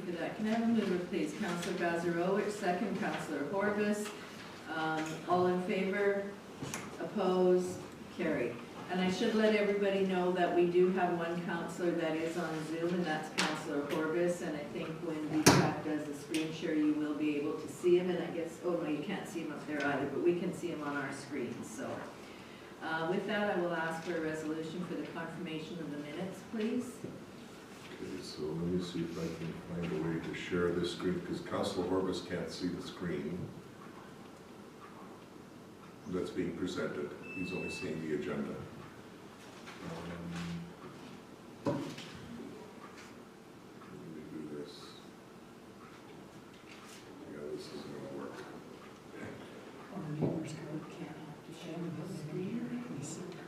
for that. Can I have a mover, please? Councillor Bazarowicz, second. Councillor Horbis. All in favor? Opposed? Carried. And I should let everybody know that we do have one councillor that is on Zoom, and that's Councillor Horbis. And I think when VTAC does the screen share, you will be able to see him. And I guess, oh no, you can't see him up there either, but we can see him on our screen. So with that, I will ask for a resolution for the confirmation of the minutes, please. Okay, so let me see if I can find a way to share this screen, because Councillor Horbis can't see the screen that's being presented. He's only seeing the agenda. Let me do this. Yeah, this isn't going to work.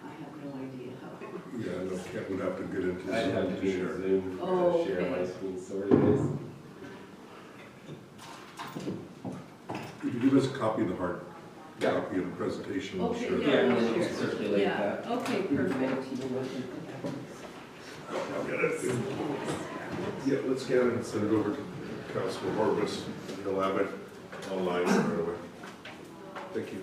I have no idea how it works. Yeah, no, Kent would have to get into I'd have to Zoom be to in share. Zoom Oh, to share okay. my screen, sorry guys. Could you give us a copy of the hard Yeah. copy of the presentation? We'll Okay, share yeah, that. and we'll then share. circulate Yeah, that. okay, perfect. I'll get it. Yeah, let's get it and send it over to Councillor Horbis, and he'll have it online right away. Thank you.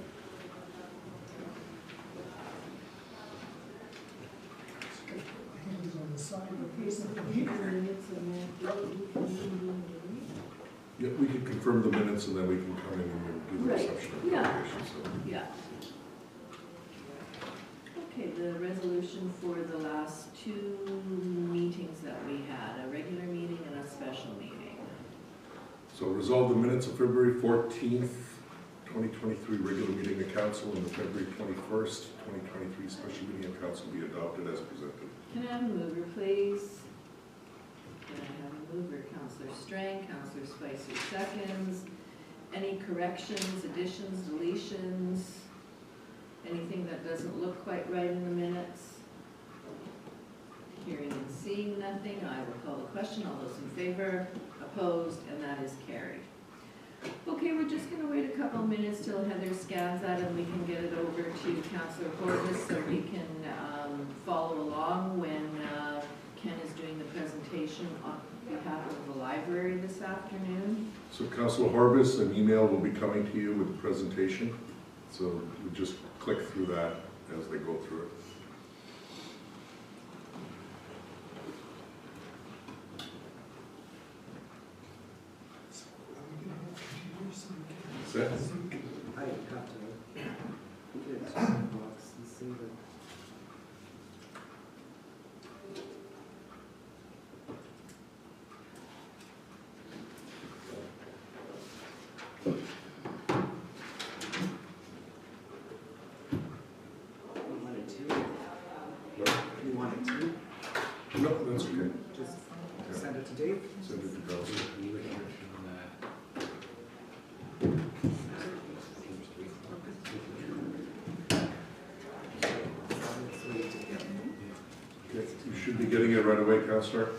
Yeah, we can confirm the minutes and then we can come in and do the Right, reception of yeah. application, so. Yeah. Okay, the resolution for the last two meetings that we had, a regular meeting and a special meeting. So resolve the minutes of February 14th, 2023 regular meeting of council and the February 21st, 2023 special meeting of council be adopted as presented. Can I have a mover, please? Can I have a mover? Councillor Strang, Councillor Spicer seconds. Any corrections, additions, deletions? Anything that doesn't look quite right in the minutes? Hearing and seeing nothing, I will call the question. All those in favor? Opposed? And that is carried. Okay, we're just gonna wait a couple of minutes till Heather scans that and we can get it over to Councillor Horbis so he can follow along when Ken is doing the presentation on behalf of the library this afternoon. So Councillor Horbis, an email will be coming to you with the presentation. So you just click through that as they go through it. Set? I have to get it to the box and save it. You want it to? You want it to? No, that's okay. Just send it to Dave? Send it to Councillor. Okay, you should be getting it right away, Councillor.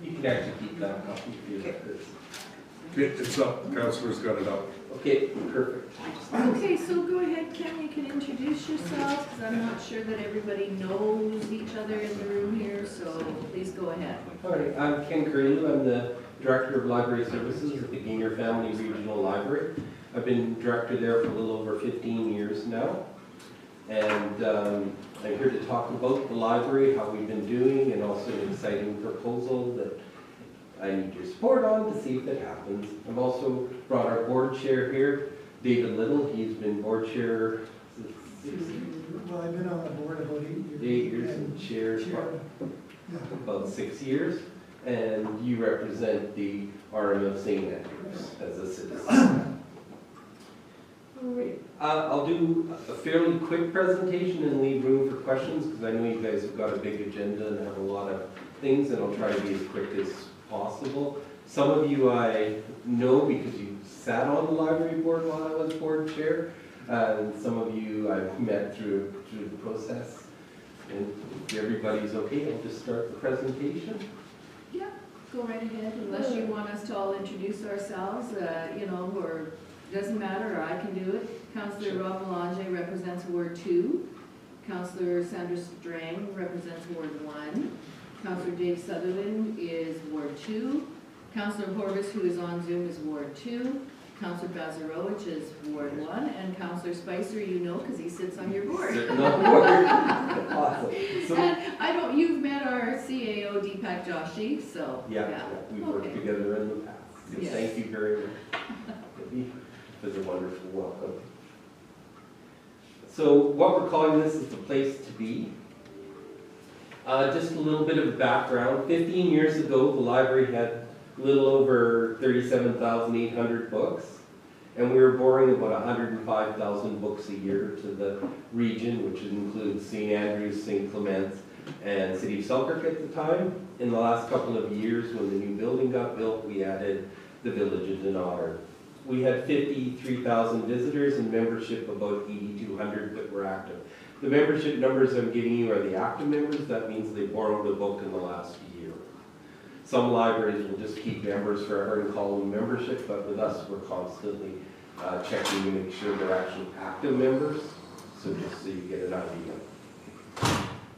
You can actually keep that copy for you. Okay, it's up. Councillor's got it up. Okay, perfect. Okay, so go ahead, Ken, you can introduce yourself, because I'm not sure that everybody knows each other in the room here, so please go ahead. All right, I'm Ken Curlew. I'm the Director of Library Services at the Gainer Family Regional Library. I've been director there for a little over 15 years now. And I'm here to talk about the library, how we've been doing, and also an exciting proposal that I need your support on to see if it happens. I've also brought our board chair here, David Little. He's been board chair since Well, I've been on the board about 8 years. 8 years and chair for about 6 years. And you represent the RMF St. Andrews as a citizen. All right. I'll do a fairly quick presentation and leave room for questions because I know you guys have got a big agenda and have a lot of things, and I'll try to be as quick as possible. Some of you I know because you sat on the library board while I was board chair, and some of you I've met through the process. And if everybody's okay, I'll just start the presentation. Yeah. Go right ahead, unless you want us to all introduce ourselves, or, doesn't matter, or I can do it. Councillor Rob Melange represents Ward 2. Councillor Sandra Strang represents Ward 1. Councillor Dave Sutherland is Ward 2. Councillor Horvis, who is on Zoom, is Ward 2. Councillor Bazarowicz is Ward 1. And Councillor Spicer, you know, because he sits on your board. Sitting on the board. Awesome. So, And you've met our CAO Deepak Joshi, so, yeah, we've worked Okay. together in the past. So Yes. thank you very much. It was a wonderful welcome. So what we're calling this is the place to be. Just a little bit of background. 15 years ago, the library had a little over 37,800 books, and we were borrowing about 105,000 books a year to the region, which includes St. Andrews, St. Clements, and City of Selkirk at the time. In the last couple of years, when the new building got built, we added the village of Denard. We had 53,000 visitors and membership about 8,200 that were active. The membership numbers I'm giving you are the active members. That means they borrowed a book in the last year. Some libraries will just keep members for and call them membership, but with us, we're constantly checking to make sure they're actually active members. So just so you get an idea.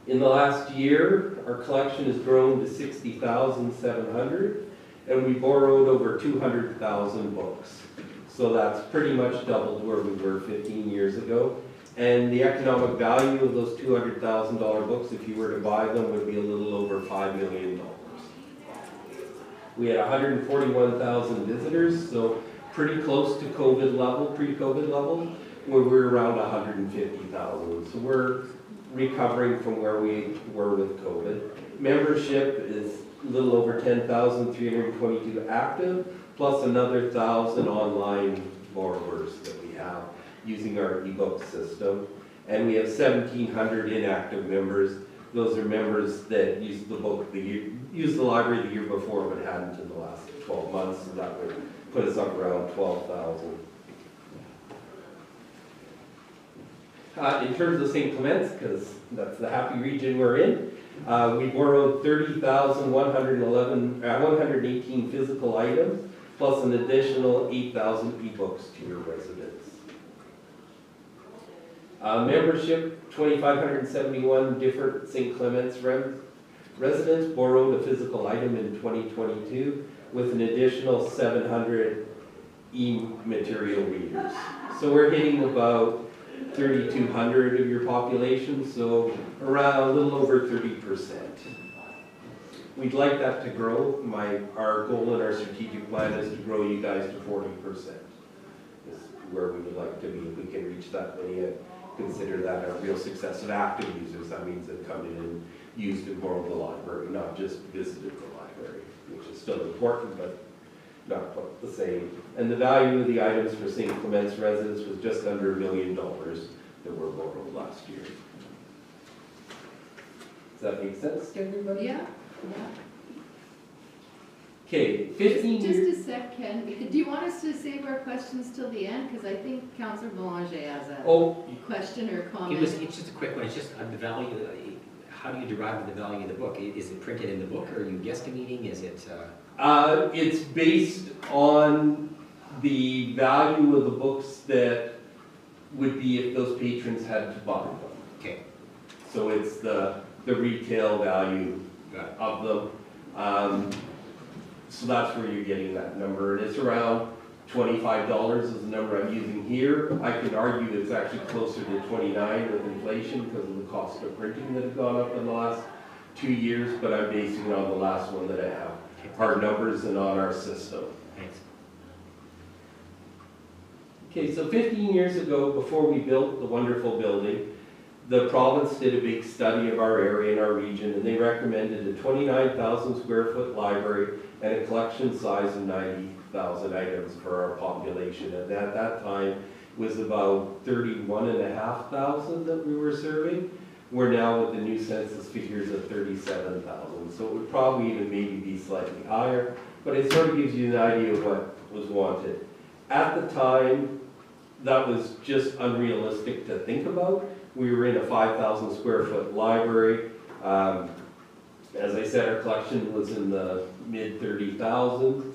In the last year, our collection has grown to 60,700, and we borrowed over 200,000 books. So that's pretty much doubled where we were 15 years ago. And the economic value of those $200,000 books, if you were to buy them, would be a little over $5 million. We had 141,000 visitors, so pretty close to COVID level, pre-COVID level, where we were around 150,000. So we're recovering from where we were with COVID. Membership is a little over 10,322 active, plus another 1,000 online borrowers that we have using our ebook system. And we have 1,700 inactive members. Those are members that use the book, used the library the year before but hadn't in the last 12 months, so that would put us up around 12,000. In terms of St. Clements, because that's the happy region we're in, we borrowed 118 physical items, plus an additional 8,000 ebooks to your residents. Membership, 2,571 different St. Clements residents borrowed a physical item in 2022 with an additional 700 e-material readers. So we're hitting about 3,200 of your population, so around a little over 30%. We'd like that to grow. Our goal in our strategic plan is to grow you guys to 40%. Is where we would like to be. If we can reach that many, consider that a real success of active users. That means they've come in and used and borrowed the library, not just visited the library, which is still important, but not quite the same. And the value of the items for St. Clements residents was just under $1 million that were borrowed last year. Does that make sense to everybody? Yeah. Okay, 15 years. Just a sec, Ken. Do you want us to save our questions till the end? Because I think Councillor Belanger has a question or comment. It's just a quick one. It's just the value. How do you derive the value of the book? Is it printed in the book, or are you guesstimating? Is it? It's based on the value of the books that would be if those patrons had to buy them. Okay. So it's the retail value of them. So that's where you're getting that number. And it's around $25 is the number I'm using here. I can argue it's actually closer to 29 with inflation because of the cost of printing that has gone up in the last 2 years, but I'm basing it on the last one that I have. Hard numbers and on our system. Thanks. Okay, so 15 years ago, before we built the wonderful building, the province did a big study of our area and our region, and they recommended a 29,000 square foot library and a collection size of 90,000 items for our population. And at that time, it was about 31,500 that we were serving. We're now with the new census figures of 37,000. So it would probably even maybe be slightly higher, but it sort of gives you an idea of what was wanted. At the time, that was just unrealistic to think about. We were in a 5,000 square foot library. As I said, our collection was in the mid 30,000.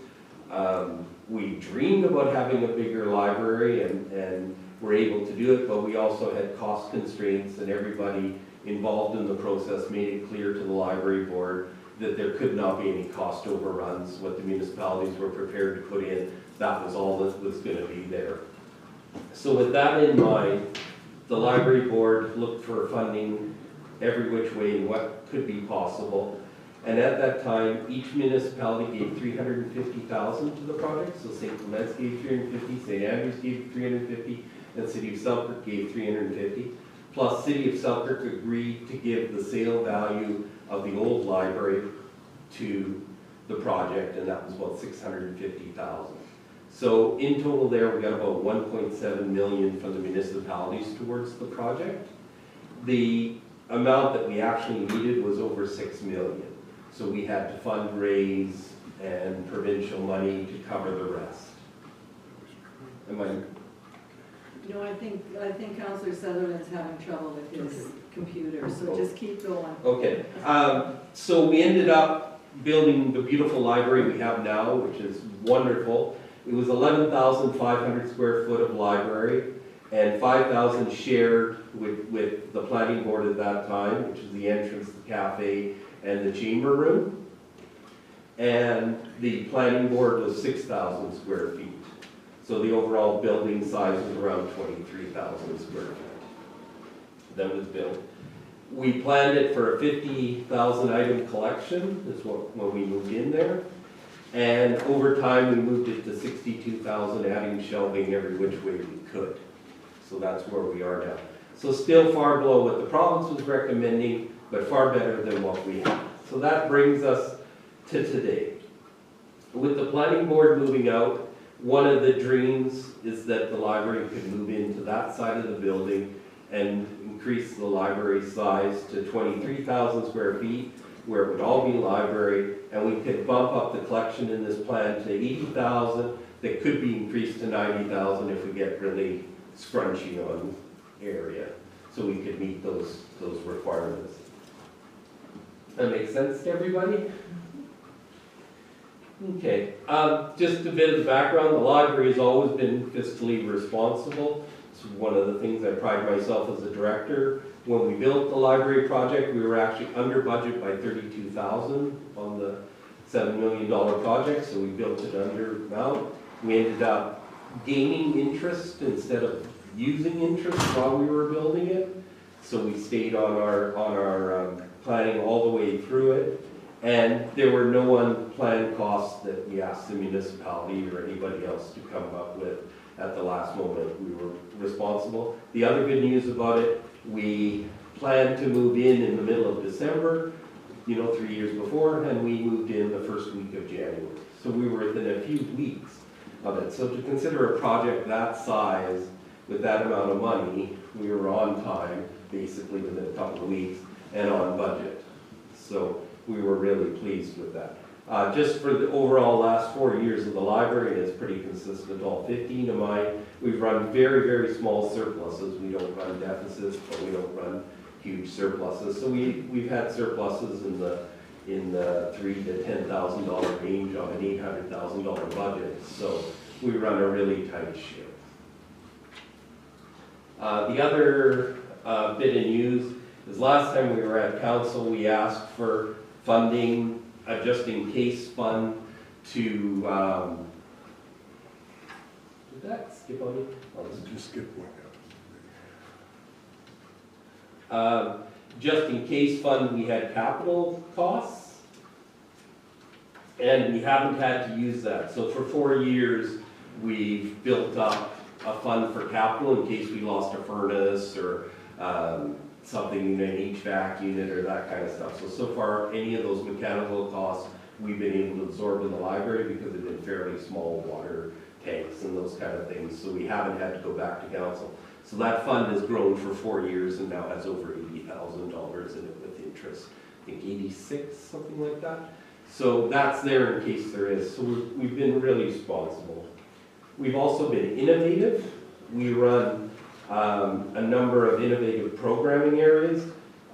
We dreamed about having a bigger library and were able to do it, but we also had cost constraints, and everybody involved in the process made it clear to the library board that there could not be any cost overruns. What the municipalities were prepared to put in, that was all that was going to be there. So with that in mind, the library board looked for funding every which way and what could be possible. And at that time, each municipality gave $350,000 to the project. So St. Clements gave $350, St. Andrews gave $350, and City of Selkirk gave $350. Plus, City of Selkirk agreed to give the sale value of the old library to the project, and that was about $650,000. So in total there, we got about $1.7 million from the municipalities towards the project. The amount that we actually needed was over $6 million. So we had to fundraise and provincial money to cover the rest. Am I? No, I think Councillor Sutherland's having trouble with his computer, so just keep going. Okay. So we ended up building the beautiful library we have now, which is wonderful. It was 11,500 square foot of library, and 5,000 shared with the planning board at that time, which is the entrance, the cafe, and the chamber room. And the planning board was 6,000 square feet. So the overall building size was around 23,000 square feet that was built. We planned it for a 50,000 item collection, is when we moved in there. And over time, we moved it to 62,000, adding shelving every which way we could. So that's where we are now. So still far below what the province was recommending, but far better than what we had. So that brings us to today. With the planning board moving out, one of the dreams is that the library could move into that side of the building and increase the library size to 23,000 square feet, where it would all be library, and we could bump up the collection in this plan to 80,000, that could be increased to 90,000 if we get really scrunchy on area, so we could meet those requirements. That makes sense to everybody? Okay, just a bit of the background. The library has always been fiscally responsible. It's one of the things I pride myself as a director. When we built the library project, we were actually under budget by $32,000 on the $7 million project, so we built it under amount. We ended up gaining interest instead of using interest while we were building it. So we stayed on our planning all the way through it. And there were no unplanned costs that we asked the municipality or anybody else to come up with at the last moment. We were responsible. The other good news about it, we planned to move in the middle of December, 3 years before, and we moved in the first week of January. So we were within a few weeks of it. So to consider a project that size with that amount of money, we were on time, basically within a couple of weeks, and on budget. So we were really pleased with that. Just for the overall last 4 years of the library, and it's pretty consistent, all 15 of mine, we've run very, very small surpluses. We don't run deficits, but we don't run huge surpluses. So we've had surpluses in the $3,000 to $10,000 range on an $800,000 budget. So we run a really tight ship. The other bit of news is last time we were at council, we asked for funding, a just-in-case fund to, did that skip on me? Just skip one. Just-in-case fund, we had capital costs, and we haven't had to use that. So for 4 years, we've built up a fund for capital in case we lost a furnace or something in an HVAC unit or that kind of stuff. So far, any of those mechanical costs, we've been able to absorb in the library because they've been fairly small water tanks and those kind of things. So we haven't had to go back to council. So that fund has grown for 4 years and now has over $80,000 in it with interest. I think 86, something like that. So that's there in case there is. So we've been really responsible. We've also been innovative. We run a number of innovative programming areas.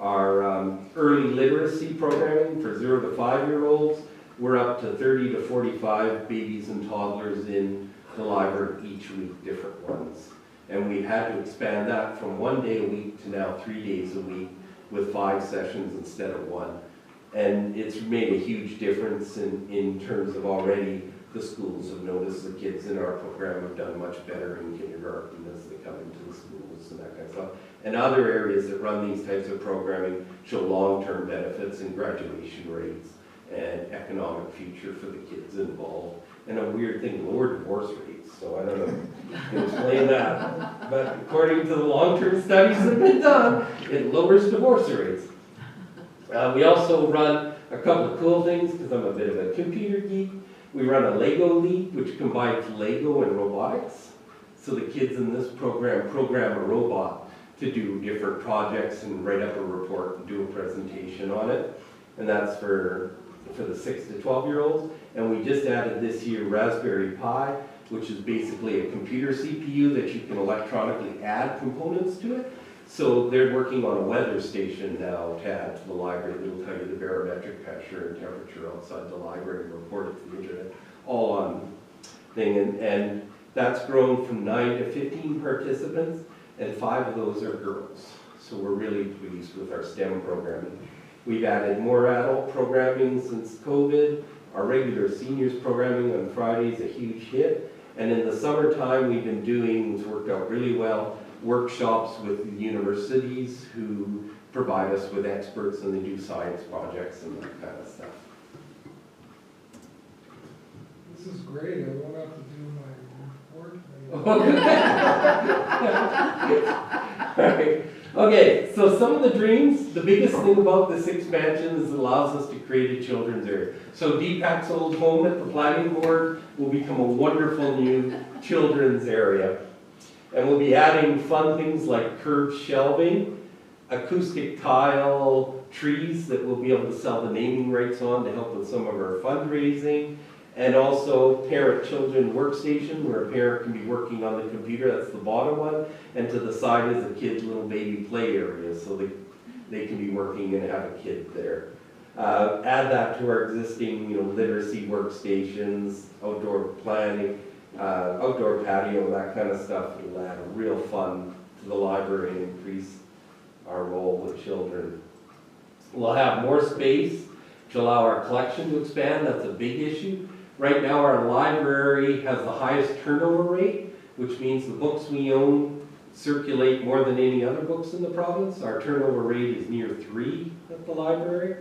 Our early literacy programming for 0 to 5-year-olds, we're up to 30 to 45 babies and toddlers in the library each week, different ones. And we've had to expand that from 1 day a week to now 3 days a week with 5 sessions instead of 1. And it's made a huge difference in terms of already the schools have noticed the kids in our program have done much better in kindergarten as they come into the schools and that kind of stuff. And other areas that run these types of programming show long-term benefits in graduation rates and economic future for the kids involved. And a weird thing, lower divorce rates. So I don't know if you can explain that. But according to the long-term studies that have been done, it lowers divorce rates. We also run a couple of cool things because I'm a bit of a computer geek. We run a Lego League, which combines Lego and robotics. So the kids in this program program a robot to do different projects and write up a report and do a presentation on it. And that's for the 6 to 12-year-olds. And we just added this year Raspberry Pi, which is basically a computer CPU that you can electronically add components to it. So they're working on a weather station now to add to the library that will tell you the barometric pressure and temperature outside the library and report it to the internet, all on thing. And that's grown from 9 to 15 participants, and 5 of those are girls. So we're really pleased with our STEM programming. We've added more adult programming since COVID. Our regular seniors programming on Friday is a huge hit. And in the summertime, we've been doing, it's worked out really well, workshops with the universities who provide us with experts and they do science projects and that kind of stuff. This is great, I won't have to do my report anymore. Okay, so some of the dreams, the biggest thing about this expansion is it allows us to create a children's area. So Deepak's old home at the planning board will become a wonderful new children's area. And we'll be adding fun things like curved shelving, acoustic tile trees that we'll be able to sell the naming rights on to help with some of our fundraising, and also parent-children workstation where a parent can be working on the computer, that's the bottom one, and to the side is a kid's little baby play area so they can be working and have a kid there. Add that to our existing literacy workstations, outdoor planning, outdoor patio, that kind of stuff. It'll add a real fun to the library and increase our role with children. We'll have more space to allow our collection to expand. That's a big issue. Right now our library has the highest turnover rate, which means the books we own circulate more than any other books in the province. Our turnover rate is near 3 at the library.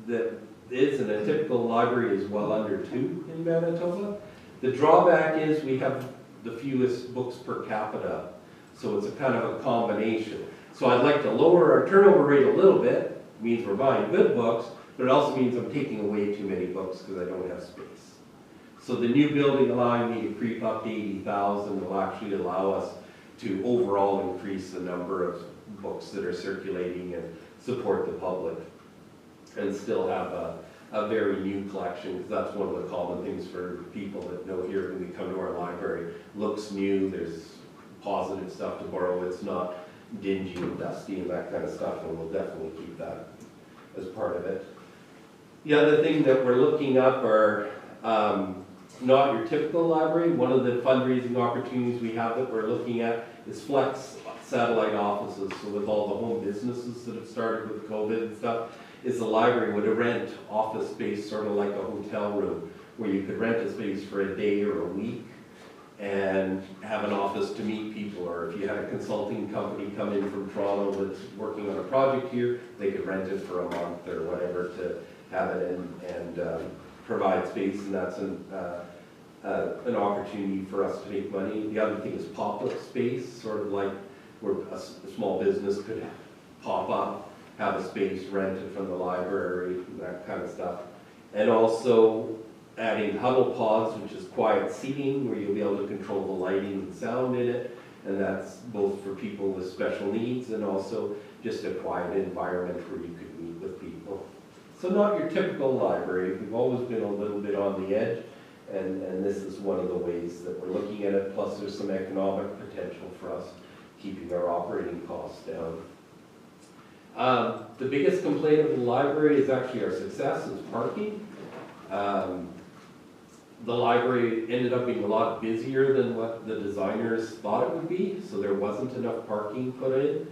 That is, and a typical library is well under 2 in Manitoba. The drawback is we have the fewest books per capita, so it's a kind of a combination. So I'd like to lower our turnover rate a little bit. It means we're buying good books, but it also means I'm taking away too many books because I don't have space. So the new building allowing me to creep up to 80,000 will actually allow us to overall increase the number of books that are circulating and support the public, and still have a very new collection, because that's one of the common things for people that know here when we come to our library. Looks new, there's positive stuff to borrow, it's not dingy and dusty and that kind of stuff, and we'll definitely keep that as part of it. The other thing that we're looking up are not your typical library. One of the fundraising opportunities we have that we're looking at is flex satellite offices. So with all the home businesses that have started with COVID and stuff, is the library would rent office space sort of like a hotel room where you could rent a space for a day or a week and have an office to meet people, or if you had a consulting company come in from Toronto that's working on a project here, they could rent it for a month or whatever to have it and provide space, and that's an opportunity for us to make money. The other thing is pop-up space, sort of like where a small business could pop up, have a space rented from the library, that kind of stuff. And also adding huddle pods, which is quiet seating, where you'll be able to control the lighting and sound in it. And that's both for people with special needs and also just a quiet environment where you could meet with people. So not your typical library. We've always been a little bit on the edge, and this is one of the ways that we're looking at it. Plus there's some economic potential for us, keeping our operating costs down. The biggest complaint of the library is actually our success is parking. The library ended up being a lot busier than what the designers thought it would be, so there wasn't enough parking put in.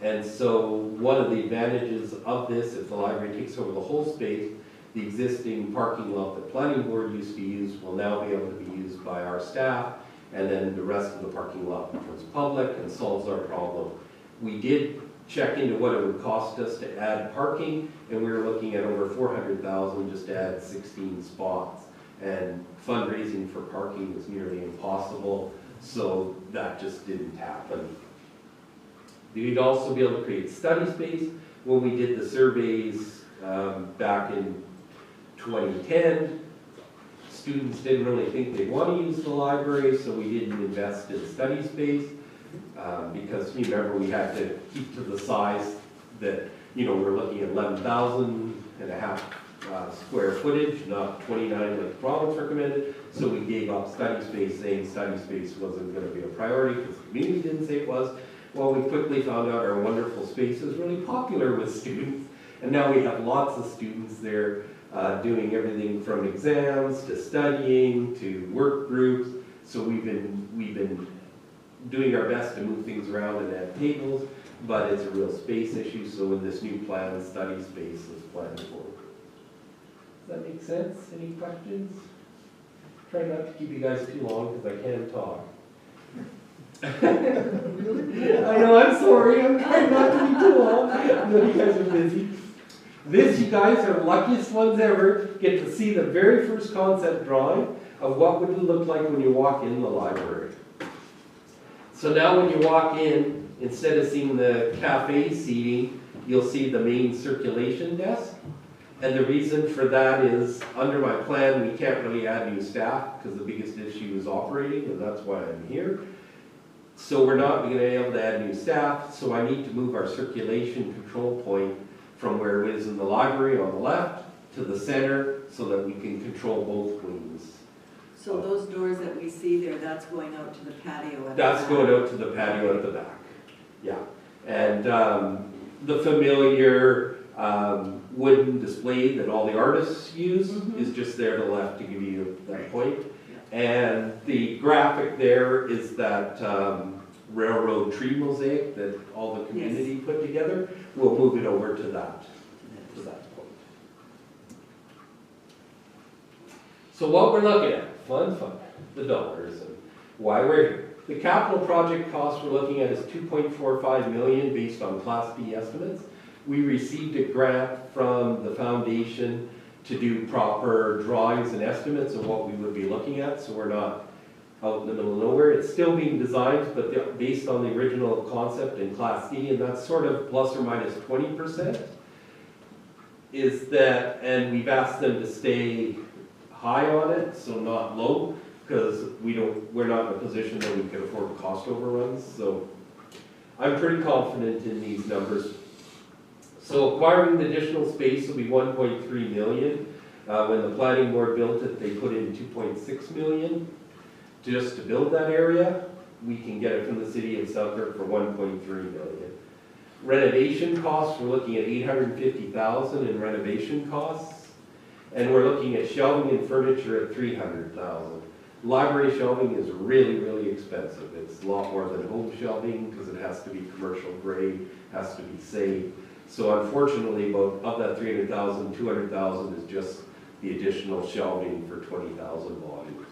And so one of the advantages of this, if the library takes over the whole space, the existing parking lot that planning board used to use will now be able to be used by our staff, and then the rest of the parking lot becomes public and solves our problem. We did check into what it would cost us to add parking, and we were looking at over $400,000 just to add 16 spots. And fundraising for parking was nearly impossible, so that just didn't happen. We'd also be able to create study space. When we did the surveys back in 2010, students didn't really think they'd want to use the library, so we didn't invest in study space. Because you remember we had to keep to the size that, you know, we're looking at 11,500 square footage, not 29 like the province recommended. So we gave up study space, saying study space wasn't going to be a priority because the community didn't say it was. Well, we quickly found out our wonderful space is really popular with students. And now we have lots of students there doing everything from exams to studying to work groups. So we've been doing our best to move things around and add tables, but it's a real space issue, so in this new plan, study space is planned for. Does that make sense? Any questions? Try not to keep you guys too long, because I can't talk. I know, I'm sorry, I'm trying not to be too long. I know you guys are busy. This, you guys are the luckiest ones ever, get to see the very first concept drawing of what would it look like when you walk in the library. So now when you walk in, instead of seeing the cafe seating, you'll see the main circulation desk. And the reason for that is, under my plan, we can't really add new staff because the biggest issue is operating, and that's why I'm here. So we're not going to be able to add new staff, so I need to move our circulation control point from where it is in the library on the left to the center so that we can control both wings. So those doors that we see there, that's going out to the patio at the That's back. going out to the patio at the back, yeah. And the familiar wooden display that all the artists use is just there to the left to give you that point. And the graphic there is that railroad tree mosaic that all the community put together. We'll move it over to that point. So what we're looking at, fun, the dollars and why we're here. The capital project cost we're looking at is $2.45 million based on Class B estimates. We received a grant from the foundation to do proper drawings and estimates of what we would be looking at, so we're not out in the middle of nowhere. It's still being designed, but based on the original concept in Class D, and that's sort of plus or minus 20%. Is that, and we've asked them to stay high on it, so not low, because we're not in a position that we can afford cost overruns. So I'm pretty confident in these numbers. So acquiring the additional space will be $1.3 million. When the planning board built it, they put in $2.6 million just to build that area. We can get it from the city of Selkirk for $1.3 million. Renovation costs, we're looking at $850,000 in renovation costs. And we're looking at shelving and furniture at $300,000. Library shelving is really, really expensive. It's a lot more than home shelving because it has to be commercial grade, has to be safe. So unfortunately, of that $300,000, $200,000 is just the additional shelving for 20,000 volumes.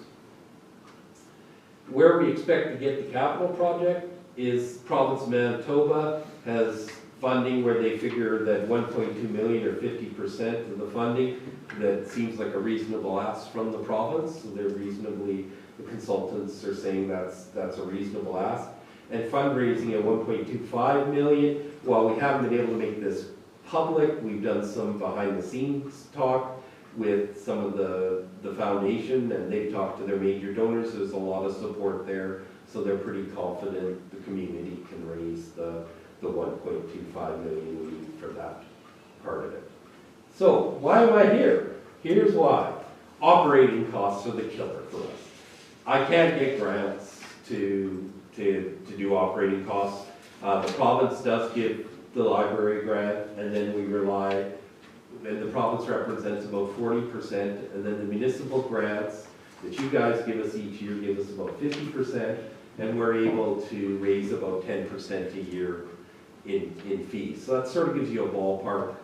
Where we expect to get the capital project is province of Manitoba has funding where they figure that 1.2 million or 50% of the funding, that seems like a reasonable ask from the province. So they're reasonably, the consultants are saying that's a reasonable ask. And fundraising at 1.25 million. While we haven't been able to make this public, we've done some behind the scenes talk with some of the foundation, and they've talked to their major donors. There's a lot of support there, so they're pretty confident the community can raise the 1.25 million we need for that part of it. So why am I here? Here's why. Operating costs are the killer for us. I can't get grants to do operating costs. The province does give the library grant, and then we rely, and the province represents about 40%, and then the municipal grants that you guys give us each year give us about 50%, and we're able to raise about 10% a year in fees. So that sort of gives you a ballpark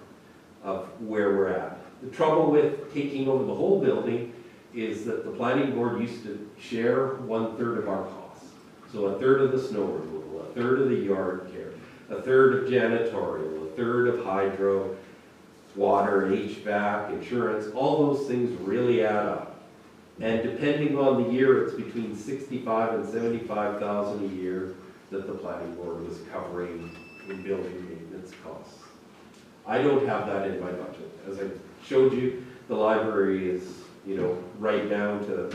of where we're at. The trouble with taking over the whole building is that the planning board used to share 1/3 of our costs. So 1/3 of the snow removal, 1/3 of the yard care, 1/3 of janitorial, 1/3 of hydro, water, HVAC, insurance, all those things really add up. And depending on the year, it's between 65 and 75,000 a year that the planning board was covering in building maintenance costs. I don't have that in my budget. As I showed you, the library is, you know, right down to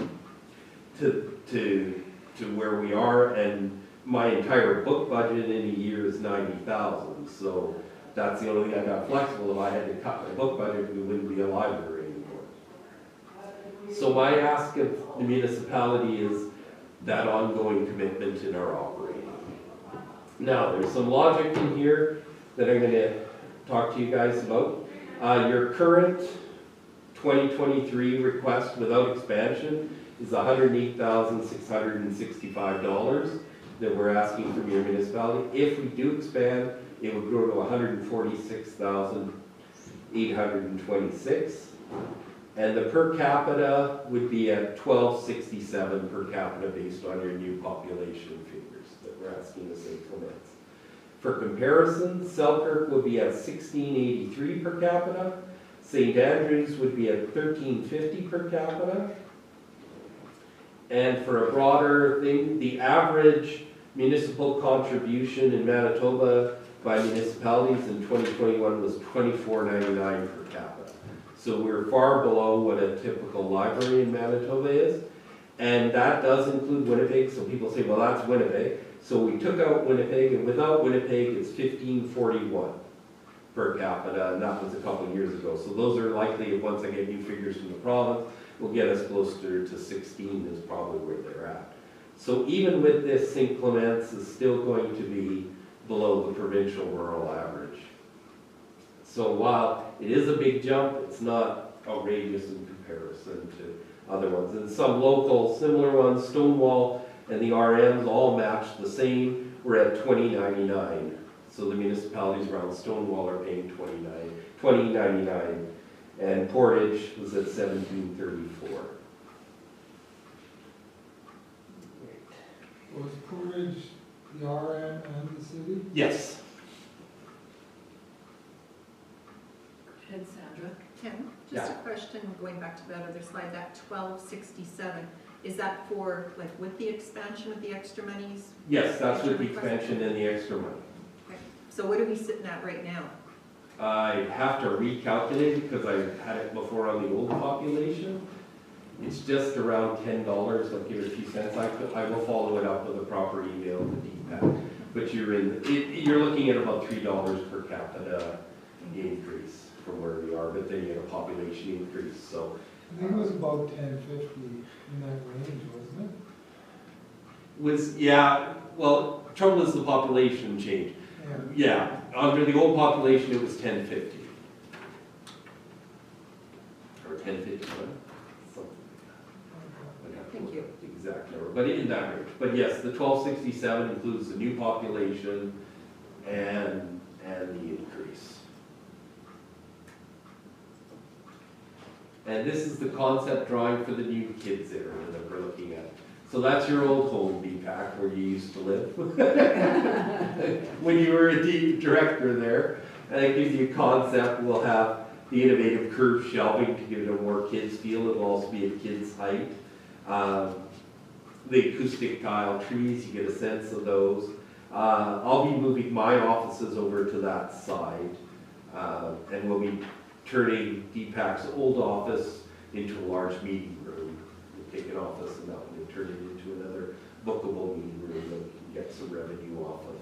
where we are, and my entire book budget in a year is 90,000. So that's the only thing I got flexible. If I had to cut my book budget, we wouldn't be a library anymore. So my ask of the municipality is that ongoing commitment in our operating. Now, there's some logic in here that I'm going to talk to you guys about. Your current 2023 request without expansion is $108,665 that we're asking from your municipality. If we do expand, it would grow to $146,826. And the per capita would be at $1267 per capita based on your new population figures that we're asking the St. Clements. For comparison, Selkirk would be at $1683 per capita. St. Andrews would be at $1350 per capita. And for a broader thing, the average municipal contribution in Manitoba by municipalities in 2021 was $24.99 per capita. So we're far below what a typical library in Manitoba is. And that does include Winnipeg, so people say, well, that's Winnipeg. So we took out Winnipeg, and without Winnipeg, it's $15.41 per capita, and that was a couple of years ago. So those are likely, once I get new figures from the province, will get us closer to 16 is probably where they're at. So even with this, St. Clements is still going to be below the provincial rural average. So while it is a big jump, it's not outrageous in comparison to other ones. And some local similar ones, Stonewall and the RMs all match the same. We're at $20.99. So the municipalities around Stonewall are paying $20.99. And Portage was at $17.34. Was Portage the RM and the city? Yes. Head Sandra. Tim, just a question, going back to that other slide, that 1267, is that for, like, with the expansion of the extra monies? Yes, that's with the expansion and the extra money. Okay. So what are we sitting at right now? I have to recalculate because I had it before on the old population. It's just around $10. I'll give it a few cents. I will follow it up with a proper email to DPAC. But you're looking at about $3 per capita increase from where we are, but then you have a population increase. So I think it was about 1050 in that range, wasn't it? well, trouble is the population change. Yeah. Yeah, under the old population it was 1050. Or 1051. Thank you. Exact number, but in that range. But yes, the 1267 includes the new population and the increase. And this is the concept drawing for the new kids area that we're looking at. So that's your old home, DPAC, where you used to live when you were a director there. And it gives you a concept. We'll have the innovative curved shelving to give it a more kids feel. It'll also be at kids' height. The acoustic tile trees, you get a sense of those. I'll be moving my offices over to that side, and we'll be turning DPAC's old office into a large meeting room. We'll take an office and that one and turn it into another bookable meeting room that we can get some revenue off of.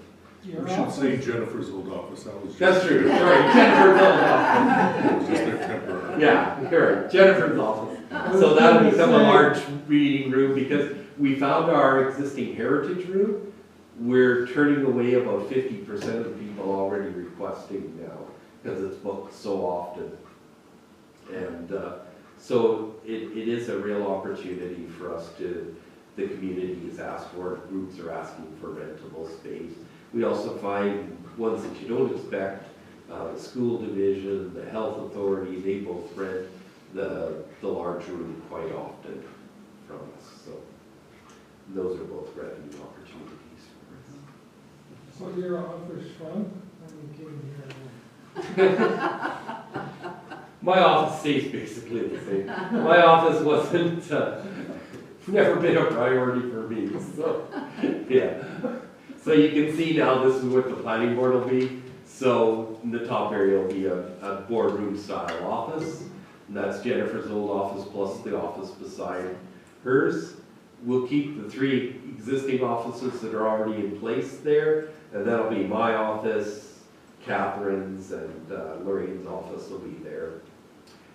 Your We should office? say Jennifer's old office. That was That's just, true, sorry, Jennifer's old office. that was just their temporary. Yeah, correct, Jennifer's office. So that'll become a large reading room because we found our existing heritage room we're turning away about 50% of the people already requesting now, because it's booked so often. And so it is a real opportunity for us to, the community is asked for, groups are asking for rentable space. We also find ones that you don't expect, the school division, the health authority, they both rent the large room quite often from us. So those are both revenue opportunities for us. So your office fun when you came here? My office stays basically the same. My office wasn't, never been a priority for me, so, yeah. So you can see now this is what the planning board will be. So in the top area will be a boardroom style office. And that's Jennifer's old office plus the office beside hers. We'll keep the 3 existing offices that are already in place there. And that'll be my office, Catherine's, and Lorraine's office will be there.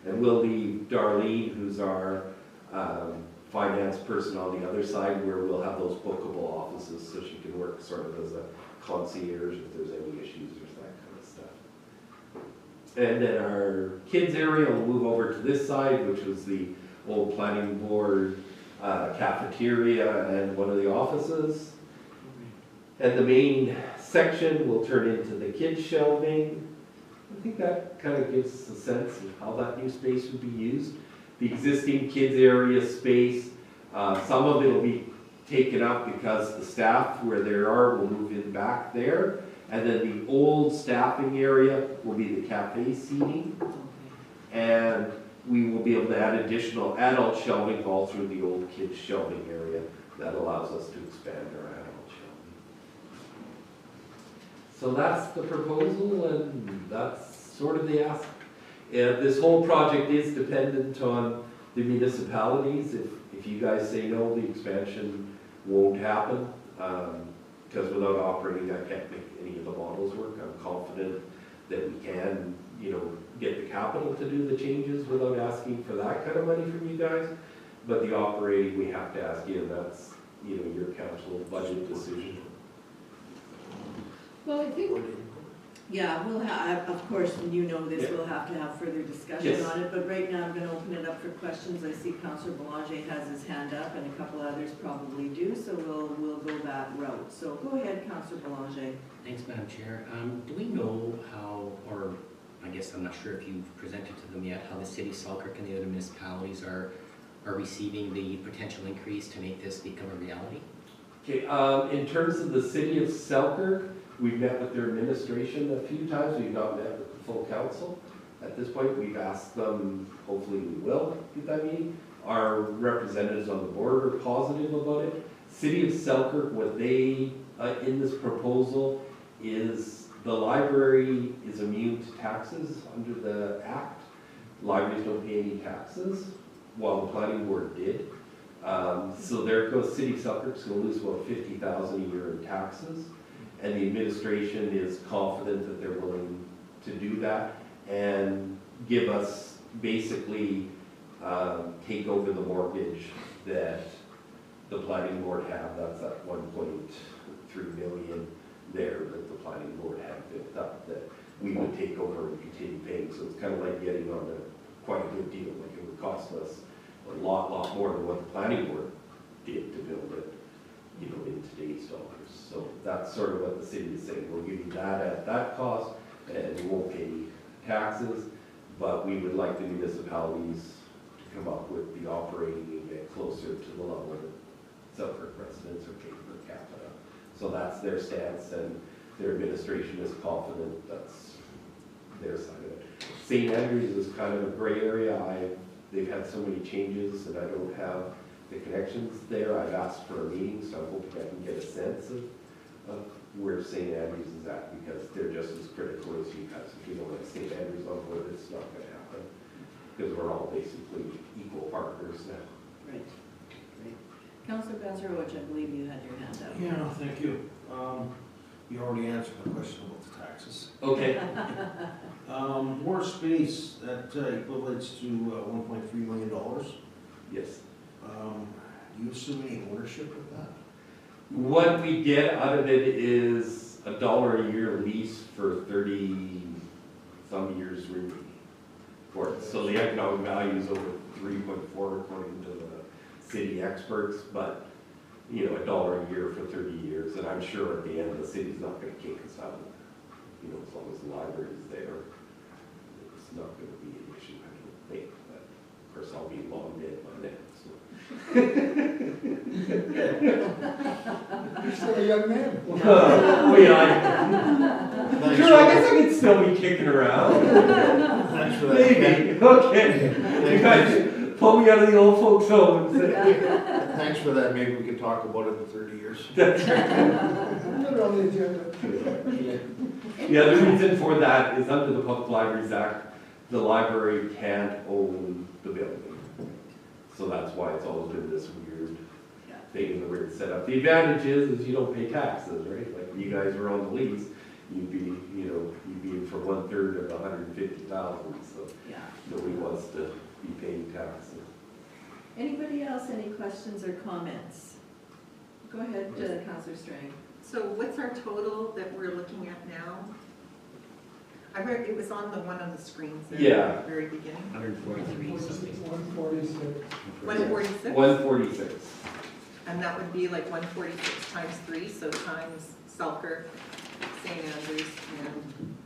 And we'll leave Darlene, who's our finance person, on the other side, where we'll have those bookable offices so she can work sort of as a concierge if there's any issues or that kind of stuff. And then our kids area will move over to this side, which was the old planning board cafeteria and one of the offices. And the main section will turn into the kids shelving. I think that kind of gives us a sense of how that new space would be used. The existing kids area space, some of it will be taken up because the staff where they are will move in back there. And then the old staffing area will be the cafe seating. And we will be able to add additional adult shelving all through the old kids shelving area. That allows us to expand our adult shelving. So that's the proposal, and that's sort of the ask. This whole project is dependent on the municipalities. If you guys say no, the expansion won't happen. Because without operating, I can't make any of the models work. I'm confident that we can, get the capital to do the changes without asking for that kind of money from you guys. But the operating, we have to ask you, and that's, your council budget decision. Well, I think, yeah, we'll have, of course, and this, we'll have to have further discussion Yes. on it, but right now I'm gonna open it up for questions. I see Councillor Boulanger has his hand up, and a couple others probably do, so we'll go that route. So go ahead, Councillor Boulanger. Thanks, Madam Chair. Do we know how, or I guess I'm not sure if you've presented to them yet, how the city of Selkirk and the other municipalities are receiving the potential increase to make this become a reality? Okay, in terms of the city of Selkirk, we've met with their administration a few times. We've not met with the full council. At this point, we've asked them, hopefully we will get that meeting. Our representatives on the board are positive about it. City of Selkirk, what they, in this proposal, is the library is immune to taxes under the act. Libraries don't pay any taxes, while the planning board did. So there goes City of Selkirk's going to lose about $50,000 a year in taxes. And the administration is confident that they're willing to do that and give us basically take over the mortgage that the planning board had. That's that 1.3 million there that the planning board had built up that we would take over and continue paying. So it's kind of like getting on quite a good deal. Like it would cost us a lot more than what the planning board did to build it, in today's dollars. So that's sort of what the city is saying. We'll give you that at that cost, and you won't pay taxes, but we would like the municipalities to come up with the operating and get closer to the level that Selkirk residents are paying per capita. So that's their stance, and their administration is confident that's their side of it. St. Andrews is kind of a gray area. They've had so many changes, and I don't have the connections there. I've asked for a meeting, so I'm hoping I can get a sense of where St. Andrews is at, because they're just as critical as you guys. If you don't have St. Andrews on board, it's not going to happen, because we're all basically equal partners now. Right, great. Councillor Bazarowicz, I believe you had your hand up. Yeah, thank you. You already answered the question about the taxes. Okay. More space, that equates to $1.3 million. Yes. Do you assume any ownership of that? What we get out of it is $1 a year lease for 30-some years remaining for it. So the economic value is over 3.4 according to the city experts, but, you know, $1 a year for 30 years, and I'm sure at the end, the city's not gonna kick us out of there. You know, as long as the library's there, it's not gonna be an issue, I don't think, but of course, I'll be long dead by then, so. You're still a young man. Oh, yeah. Thanks Sure, I guess I could still be kicking around. Thanks for that, Ken. Maybe, okay. You guys pull me out of the old folks' home and say, Thanks for that, maybe we could talk about it in 30 years. Put it on the agenda. yeah, the reason for that is under the Public Libraries Act, the library can't own the building. So that's why it's always been this weird thing in the way it's set up. The advantage is you don't pay taxes, right? Like you guys are on the lease, you'd be in for 1/3 of 150,000, so Yeah. nobody wants to be paying taxes. Anybody else, any questions or comments? Go ahead, Councillor Strang. So what's our total that we're looking at now? I read, it was on the one on the screens there Yeah. at the very beginning. 143 something. 146. 146? 146. And that would be like 146 times 3, so times Selkirk, St. Andrews, and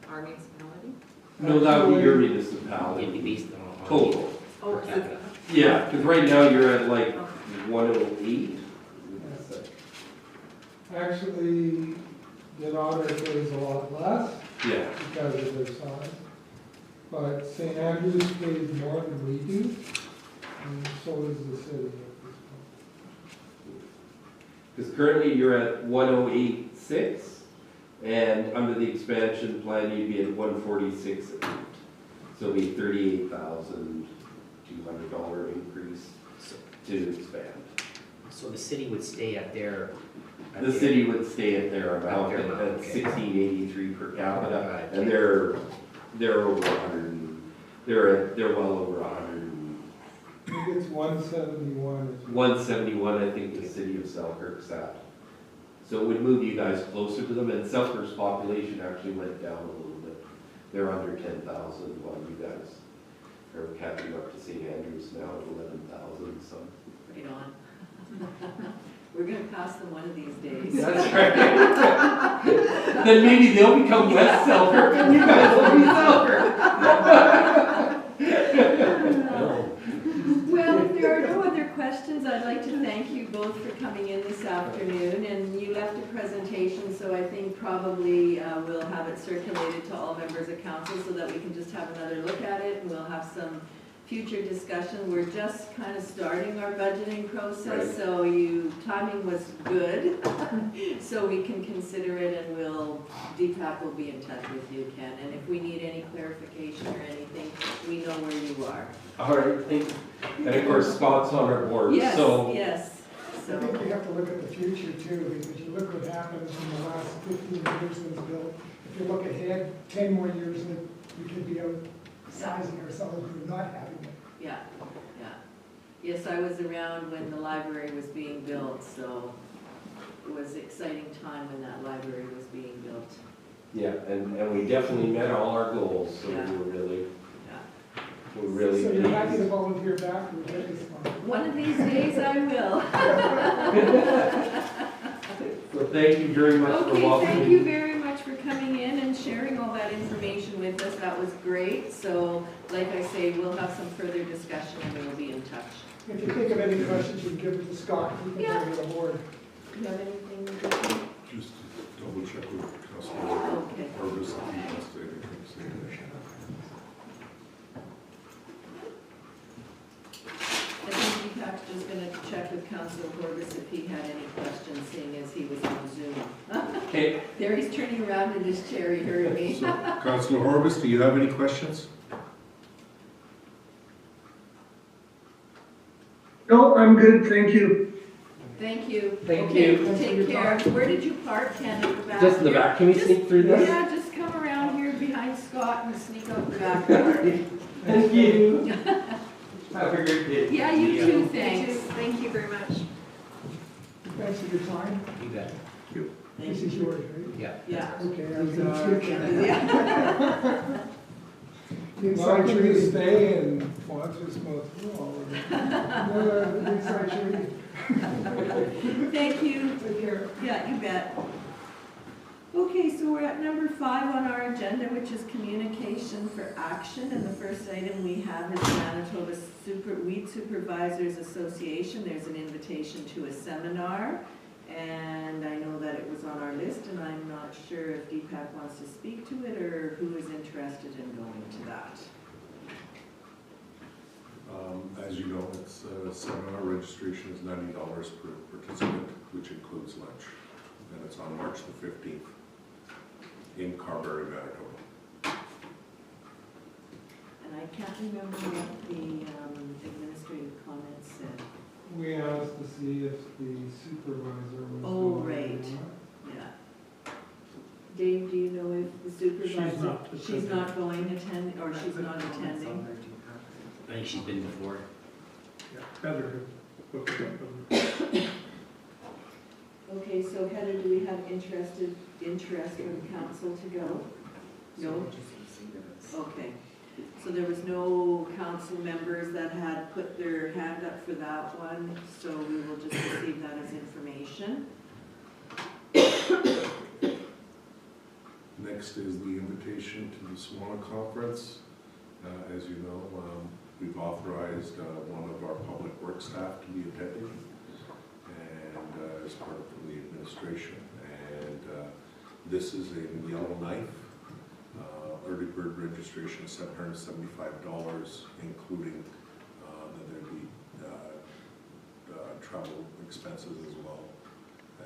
our municipality? No, that would be your It'd be municipality. based on. Total. Oh, Per capita. Yeah, because right now you're at like Okay. 108. Actually, the auditor pays a lot less Yeah. because of their size. But St. Andrews pays more than we do, and so does the city at this point. Because currently you're at 108.6, and under the expansion plan, you'd be at 146.8. So it'd be $38,200 increase to expand. So the city would stay at their. The city would stay at their amount At their amount, at okay. 1683 per capita, Got it. and they're over 100, they're well over 100. I think it's 171 is 171, I think the city of Selkirk's at. So it would move you guys closer to them, and Selkirk's population actually went down a little bit. They're under 10,000, while you guys are catching up to St. Andrews now at 11,000, so. Right on. We're gonna pass them one of these days. That's right. Then maybe they'll become West Selkirk, and you guys will be Selkirk. Well, if there are no other questions, I'd like to thank you both for coming in this afternoon. And you left a presentation, so I think probably we'll have it circulated to all members of council so that we can just have another look at it, and we'll have some future discussion. We're just kind of starting our budgeting process, Right. so timing was good. So we can consider it, and DPAC will be in touch with you, Ken. And if we need any clarification or anything, we know where you are. All right, thank you. And of course, Scott's on our board, Yes, so. yes. I think you have to look at the future too, because you look what happened in the last 15 years in the bill. If you look ahead, 10 more years, then we could be outsizing ourselves or not having it. Yeah, yeah. Yes, I was around when the library was being built, so it was an exciting time when that library was being built. Yeah, and we definitely met all our goals, so Yeah. we're really So you're happy to pleased. volunteer back for this month? One of these days I will. So thank you very much for Okay, welcoming. thank you very much for coming in and sharing all that information with us. That was great. So, like I say, we'll have some further discussion and we'll be in touch. If you think of any questions, you can give it to Scott, he can Yeah. bring it aboard. Do you have anything? Just to double check with Councilor Okay. Harvest if he wants to say anything. I think DPAC's just gonna check with Councilor Horvis if he had any questions, seeing as he was on Zoom. Okay, There he's turning around in his chair, he heard me. So, Councilor Harvest, do you have any questions? No, I'm good, thank you. Thank you. Thank Okay, you. Take care. Where did you park, Ken, at the back? just in the here? back, can we Just- sneak through this? Yeah, just come around here behind Scott and sneak out the back door. Thank you. Have a great day. Yeah, you too, thanks. Thank you very much. thanks for your time. You bet. Thank This is you. yours, right? Yeah. Yeah. Okay, I was gonna skip that. Yeah. Inside Welcome to trading. stay and watch us go through all of it. No, inside trading. Thank you. Take care. Yeah, you bet. Okay, so we're at number 5 on our agenda, which is communication for action. And the first item we have is Manitoba Weed Supervisors Association. There's an invitation to a seminar. And I know that it was on our list, and I'm not sure if Deepak wants to speak to it or who is interested in going to that. As you know, it's seminar registration is $90 per participant, which includes lunch. And it's on March the 15th in Carberry, Manitoba. And I can't remember what the administrative comments said. We asked to see if the supervisor was. Oh, going or right. not. Yeah. Dave, do you know if the supervisor? She's not going attend, or she's not attending? I think she's been before. Yeah, better to book it up. Okay, so Heather, do we have interest from council to go? No? Okay. So there was no council members that had put their hand up for that one, so we will just receive that as information. Next is the invitation to the SWANA conference. As you know, we've authorized one of our public works staff to be attending, and as part of the administration. And this is in Yellowknife. Early bird registration is $775, including that there'd be travel expenses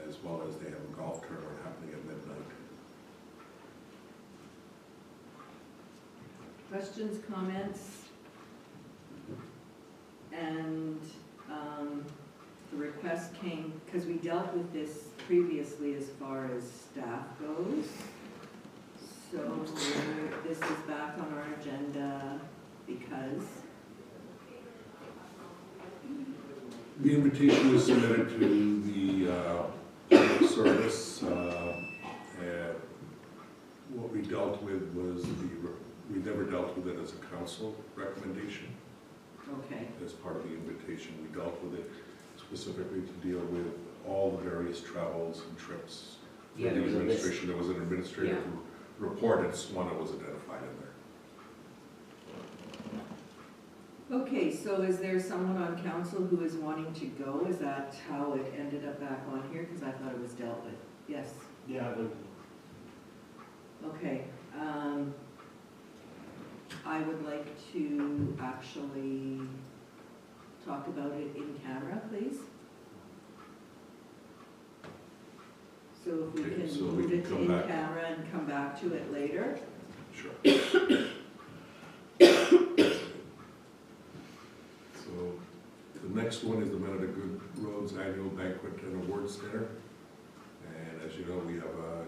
as well as they have a golf tournament happening at midnight. Questions, comments? And the request came, because we dealt with this previously as far as staff goes. So this is back on our agenda because, The invitation was submitted to the public service. And what we dealt with was we never dealt with it as a council recommendation. okay, As part of the invitation, we dealt with it specifically to deal with all the various travels and trips. For Yeah, the there was a list. administration, there was an administrative report, and SWANA was identified in there. okay, so is there someone on council who is wanting to go? Is that how it ended up back on here? Because I thought it was dealt with. Yes, Yeah, okay. I would like to actually talk about it in camera, please. So if we Okay, can so we move can it to come in back. camera and come back to it later. Sure. So the next one is the Manitoba Good Roads Annual Banquet and Awards Dinner. And as you know, we have a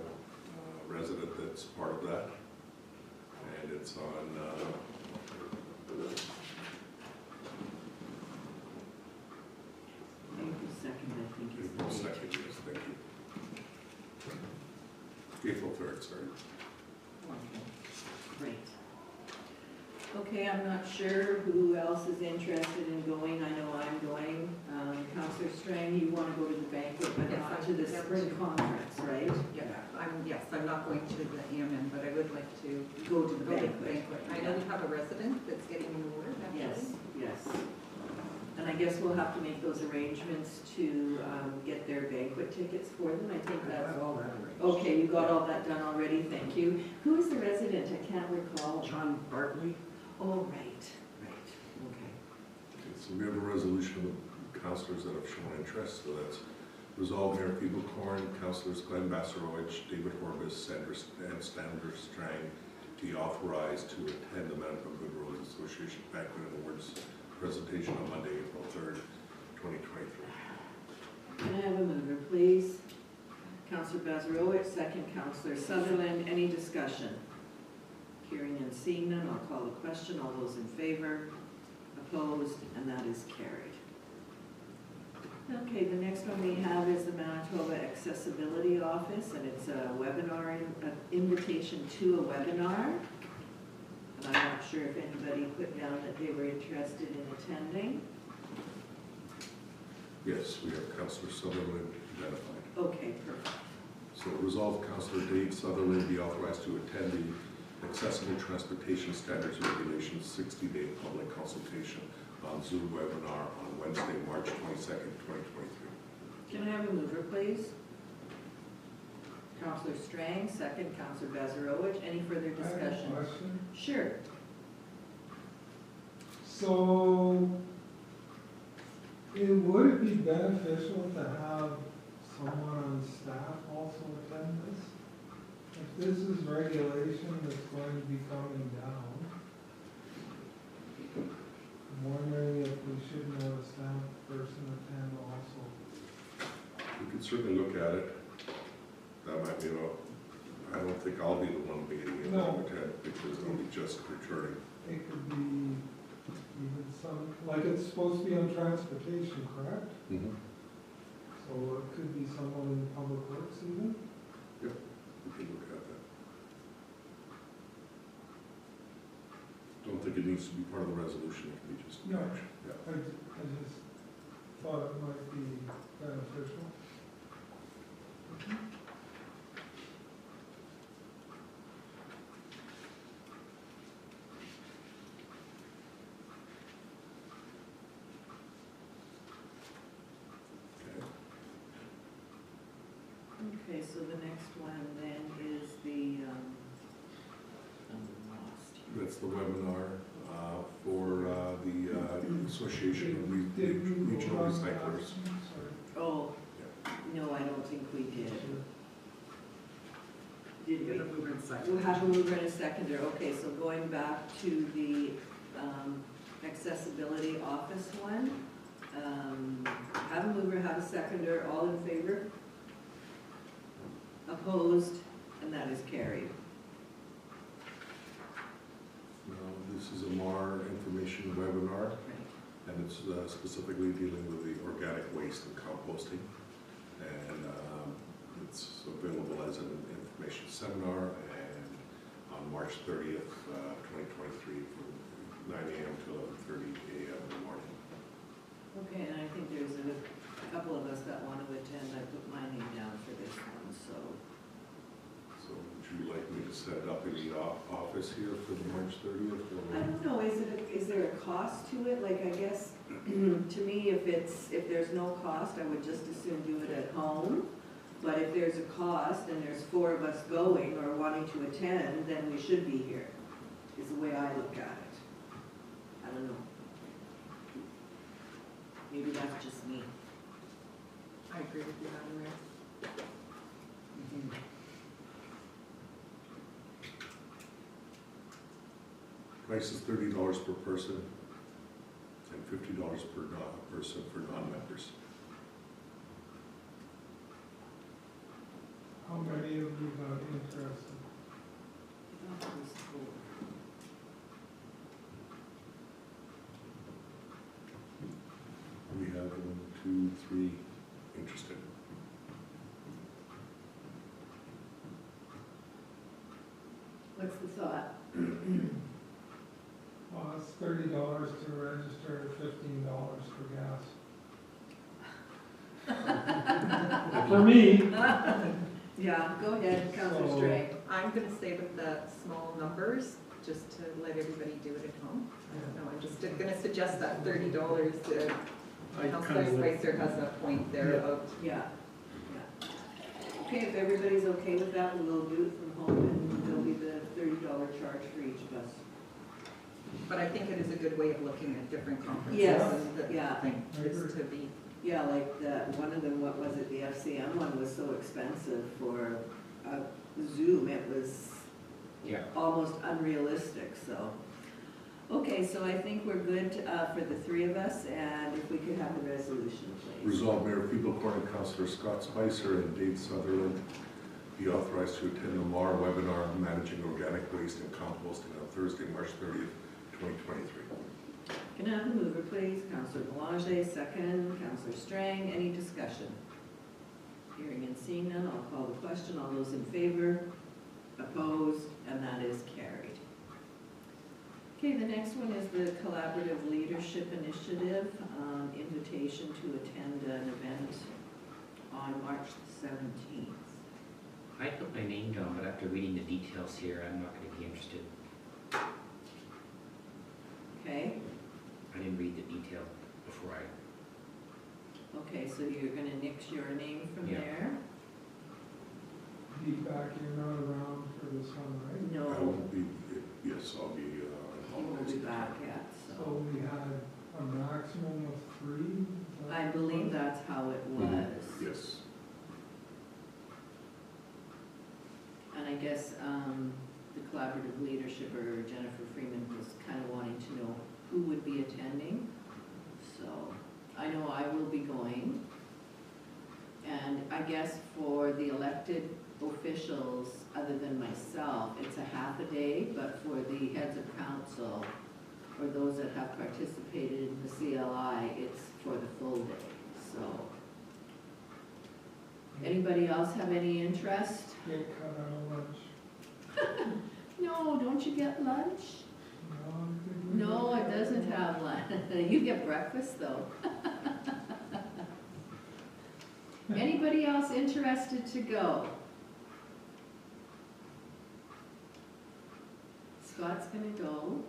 resident that's part of that. And it's on April 2nd, I think is the April date. 2nd, yes, thank you. April 3rd, sorry. Okay, great. Okay, I'm not sure who else is interested in going. I know I'm going. Councillor Strang, you want to go to the banquet, but Yes, not I to the would. spring conference, right? Yeah, I'm not going to the AMN, but I would like to Go to the go to the banquet. banquet. I know we have a resident that's getting an award, Yes, actually. yes. And I guess we'll have to make those arrangements to get their banquet tickets for them. I think that's, all that arranged. okay, you got all that done already, thank you. Who is the resident? I can't recall. John Bartley? Oh, right, right, okay. Okay, so we have a resolution of the councillors that have shown interest, so that's resolved Mayor Feeblecorn, councillors Glenn Bassarovich, David Horbis, and Sandra Strang be authorized to attend the Manitoba Good Roads Association Banquet and Awards presentation on Monday, April 3rd, 2023. Can I have a mover, please? Councillor Bazarowicz, second Councillor Sutherland. Any discussion? Hearing and seeing none, I'll call the question. All those in favor? Opposed? And that is carried. Okay, the next one we have is the Manitoba Accessibility Office, and it's a webinar, an invitation to a webinar. And I'm not sure if anybody put down that they were interested in attending. Yes, we have Councillor Sutherland identified. Okay, perfect. So resolve Councillor Dave Sutherland be authorized to attend the Accessible Transportation Standards Regulations 60-day public consultation on Zoom webinar on Wednesday, March 22nd, 2023. Can I have a mover, please? Councillor Strang, second. Councillor Bazarowicz. Any further I have a discussion? question. Sure. So, would it be beneficial to have someone on staff also attend this? If this is regulation that's going to be coming down, I'm wondering if we shouldn't have a staff person attend also. We could certainly look at it. That might be I don't think I'll be the one being in No. attend because I'll be just returning. It could be even some, like it's supposed to be on transportation, correct? Mm-hmm. So it could be someone in public works even? We can look at that. Don't think it needs to be part of the resolution, it can be just No. action. Yeah. I just thought it might be beneficial. Okay. Okay, so the next one then is the, I'm lost here. That's the webinar for the Association of Did we Regional vote on that? Recyclers. Sorry. Oh, no, I don't think we did. Did we? We'll have a mover and a seconder. Okay, so going back to the accessibility office one. Have a mover, have a seconder, all in favor? Opposed, and that is carried. Now, this is a MAR information webinar, Right. and it's specifically dealing with the organic waste and composting. And it's available as an information seminar and on March 30th, 2023 from 9 a.m. to 11:30 a.m. in the morning. Okay, and I think there's a couple of us that want to attend. I put my name down for this one, so. So would you like me to set up in the office here for the March 30th? I don't know, is there a cost to it? Like, I guess, to me, if there's no cost, I would just as soon do it at home. But if there's a cost and there's 4 of us going or wanting to attend, then we should be here, is the way I look at it. I don't know. Maybe that's just me. I agree with you, Madam Mayor. Price is $30 per person and $50 per person for non-members. How many of you got interested? I thought it was 4. We have 1, 2, 3 interested. What's the thought? Well, it's $30 to register, $15 for gas. For me. Yeah, go ahead, Councilor So- Stray. I'm gonna say with the small numbers, just to let everybody do it at home. I don't know, I'm just gonna suggest that $30. Councilor Spicer has a point there about, Yeah. Okay, if everybody's okay with that, we'll do it from home and there'll be the $30 charge for each of us. but I think it is a good way of looking at different conferences. Yes, and the yeah. thing, just to be, Yeah, like one of them, what was it, the FCM one was so expensive for Zoom, it was Yeah. almost unrealistic, so. Okay, so I think we're good for the 3 of us, and if we could have a resolution, please. Resolved, Mayor People Corner, Councillor Scott Spicer and Dave Sutherland be authorized to attend the MAR webinar on managing organic waste and composting on Thursday, March 30th, 2023. Can I have the mover, please? Counselor Boulanger, second. Counselor Strang, any discussion? Hearing and seeing none, I'll call the question. All those in favor? Opposed? And that is carried. Okay, the next one is the Collaborative Leadership Initiative, invitation to attend an event on March 17th. I put my name down, but after reading the details here, I'm not gonna be interested. Okay, I didn't read the detail before I, okay, so you're gonna nix your name from Yeah. there? Feedback, you're not around for this one, right? I No, won't be, yes, I'll be you on won't holidays. be back yet, so. So we had a maximum of 3? Is that I what it believe was? that's how it was. Mhm, yes. And I guess the collaborative leadership, or Jennifer Freeman, was kind of wanting to know who would be attending. So I know I will be going. And I guess for the elected officials, other than myself, it's a half a day, but for the heads of council, or those that have participated in the CLI, it's for the full day, so. Anybody else have any interest? Get cut out of lunch. No, don't you get lunch? No, I think we No, get it cut out doesn't of lunch. have lunch. You get breakfast though. Anybody else interested to go? Scott's gonna go.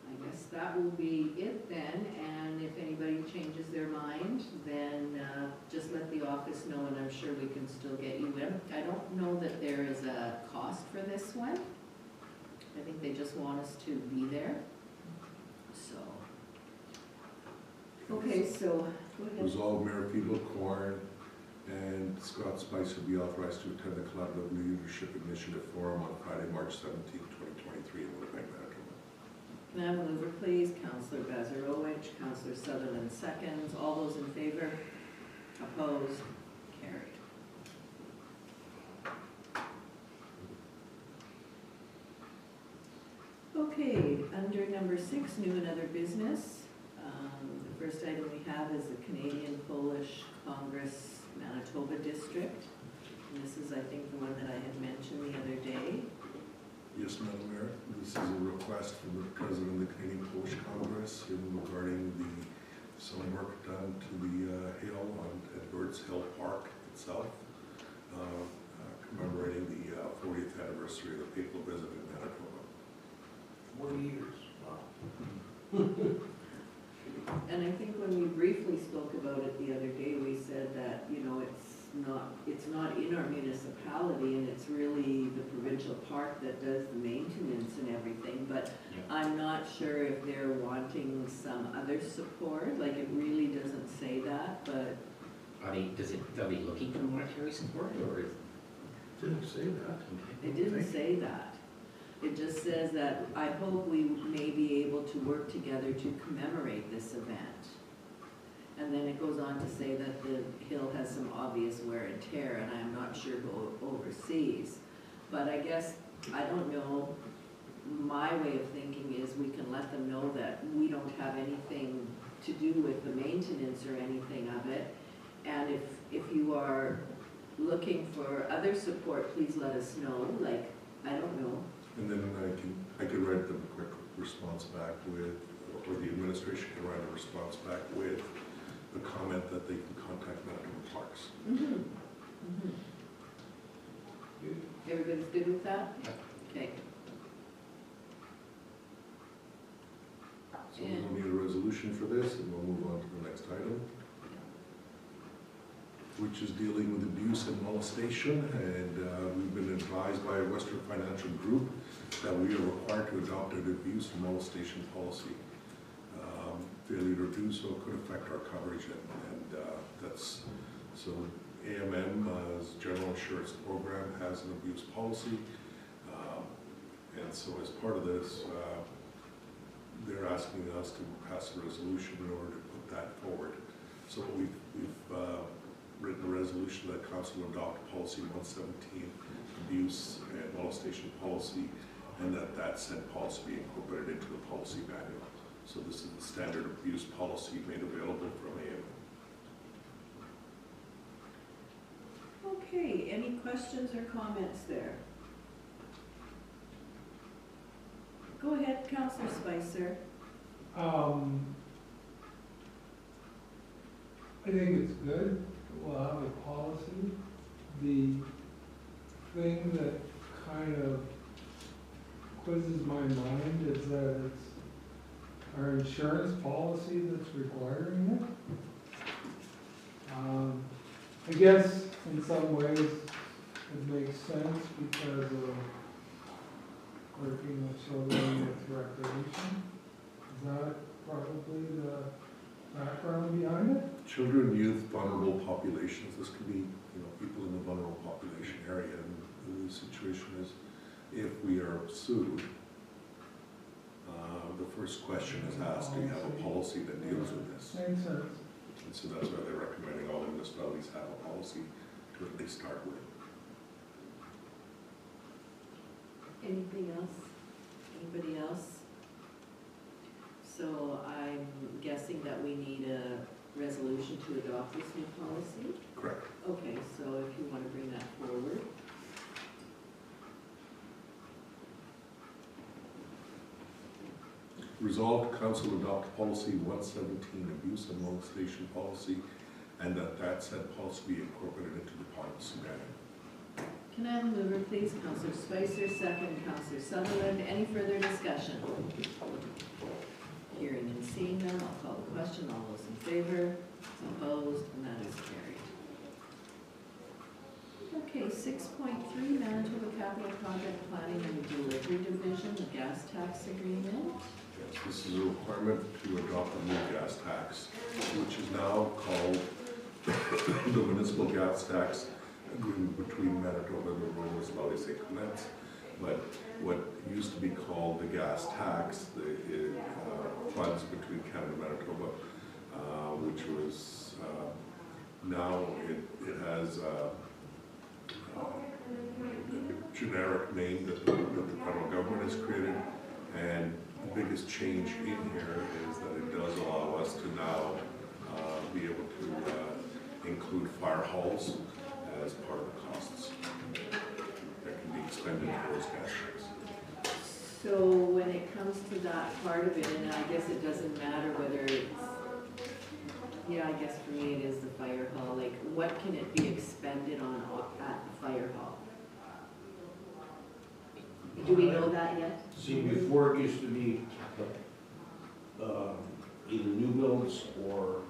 I guess that will be it then, and if anybody changes their mind, then just let the office know, and I'm sure we can still get you in. I don't know that there is a cost for this one. I think they just want us to be there, so. Okay, so, go ahead. Resolve Mayor Fiedel Corn and Scott Spicer be authorized to attend the Collaborative Leadership Initiative Forum on Friday, March 17th, 2023 in Winnipeg, Manitoba. Can I have a mover, please? Counselor Bazarowicz, Counselor Sutherland seconds. All those in favor? Opposed? Carried. Okay, under number 6, new and other business. The first item we have is the Canadian Polish Congress Manitoba District. And this is, I think, the one that I had mentioned the other day. Yes, Madam Mayor, this is a request from the President of the Canadian Polish Congress regarding some work done to the hill on Edwards Hill Park itself, commemorating the 40th anniversary of the papal visit in Manitoba. 40 years, wow. And I think when we briefly spoke about it the other day, we said that, you know, it's not in our municipality, and it's really the provincial park that does the maintenance and everything, but Yeah. I'm not sure if they're wanting some other support, like it really doesn't say that, but are they looking for monetary support, or is? Didn't say that. it didn't say that. It just says that I hope we may be able to work together to commemorate this event. And then it goes on to say that the hill has some obvious wear and tear, and I'm not sure who oversees. But I guess, I don't know, my way of thinking is we can let them know that we don't have anything to do with the maintenance or anything of it. And if you are looking for other support, please let us know, like, I don't know. And then I could write them a quick response back with, or the administration can write a response back with the comment that they can contact Manitoba Parks. Everybody's good with that? Okay. So we'll need a resolution for this, and we'll move on to the next item, which is dealing with abuse and molestation. And we've been advised by Western Financial Group that we are required to adopt an abuse and molestation policy. Failure to do so could affect our coverage, and that's, so AMM's General Insurance Program has an abuse policy. And so as part of this, they're asking us to pass a resolution in order to put that forward. So we've written resolution that council adopt policy 117, abuse and molestation policy, and that said policy be incorporated into the policy manual. So this is the standard abuse policy made available from AM. Okay, any questions or comments there? Go ahead, Councillor Spicer. I think it's good, we'll have a policy. The thing that kind of quizzes my mind is that it's our insurance policy that's requiring it. I guess in some ways it makes sense because of working with children with recreation. Is that probably the background behind it? Children, youth, vulnerable populations, this could be, people in the vulnerable population area, and the situation is, if we are sued, the first question is asked, do you have a policy that deals with this? Makes sense. And so that's why they're recommending all municipalities have a policy to at least start with. Anything else? Anybody else? So I'm guessing that we need a resolution to adopt this new policy? Correct. Okay, so if you want to bring that forward. Resolved, council adopt policy 117, abuse and molestation policy, and that said policy be incorporated into the policy manual. Can I have a mover, please? Councillor Spicer, second, Councillor Sutherland. Any further discussion? Hearing and seeing none, I'll call the question. All those in favor? Opposed? And that is carried. Okay, 6.3, Manitoba Capital Project Planning and Delivery Division, the gas tax agreement. Yes, this is a requirement to adopt a new gas tax, which is now called the municipal gas tax agreement between Manitoba and the rural municipality of St. Clements. But what used to be called the gas tax, the funds between Canada and Manitoba, which was now it has a generic name that the federal government has created, and the biggest change in here is that it does allow us to now be able to include fire halls as part of the costs that can be expended for those gas tax. So when it comes to that part of it, and I guess it doesn't matter whether it's, yeah, I guess for me it is the fire hall, like what can it be expended on at the fire hall? Do we know that yet? See, before it used to be either new builds or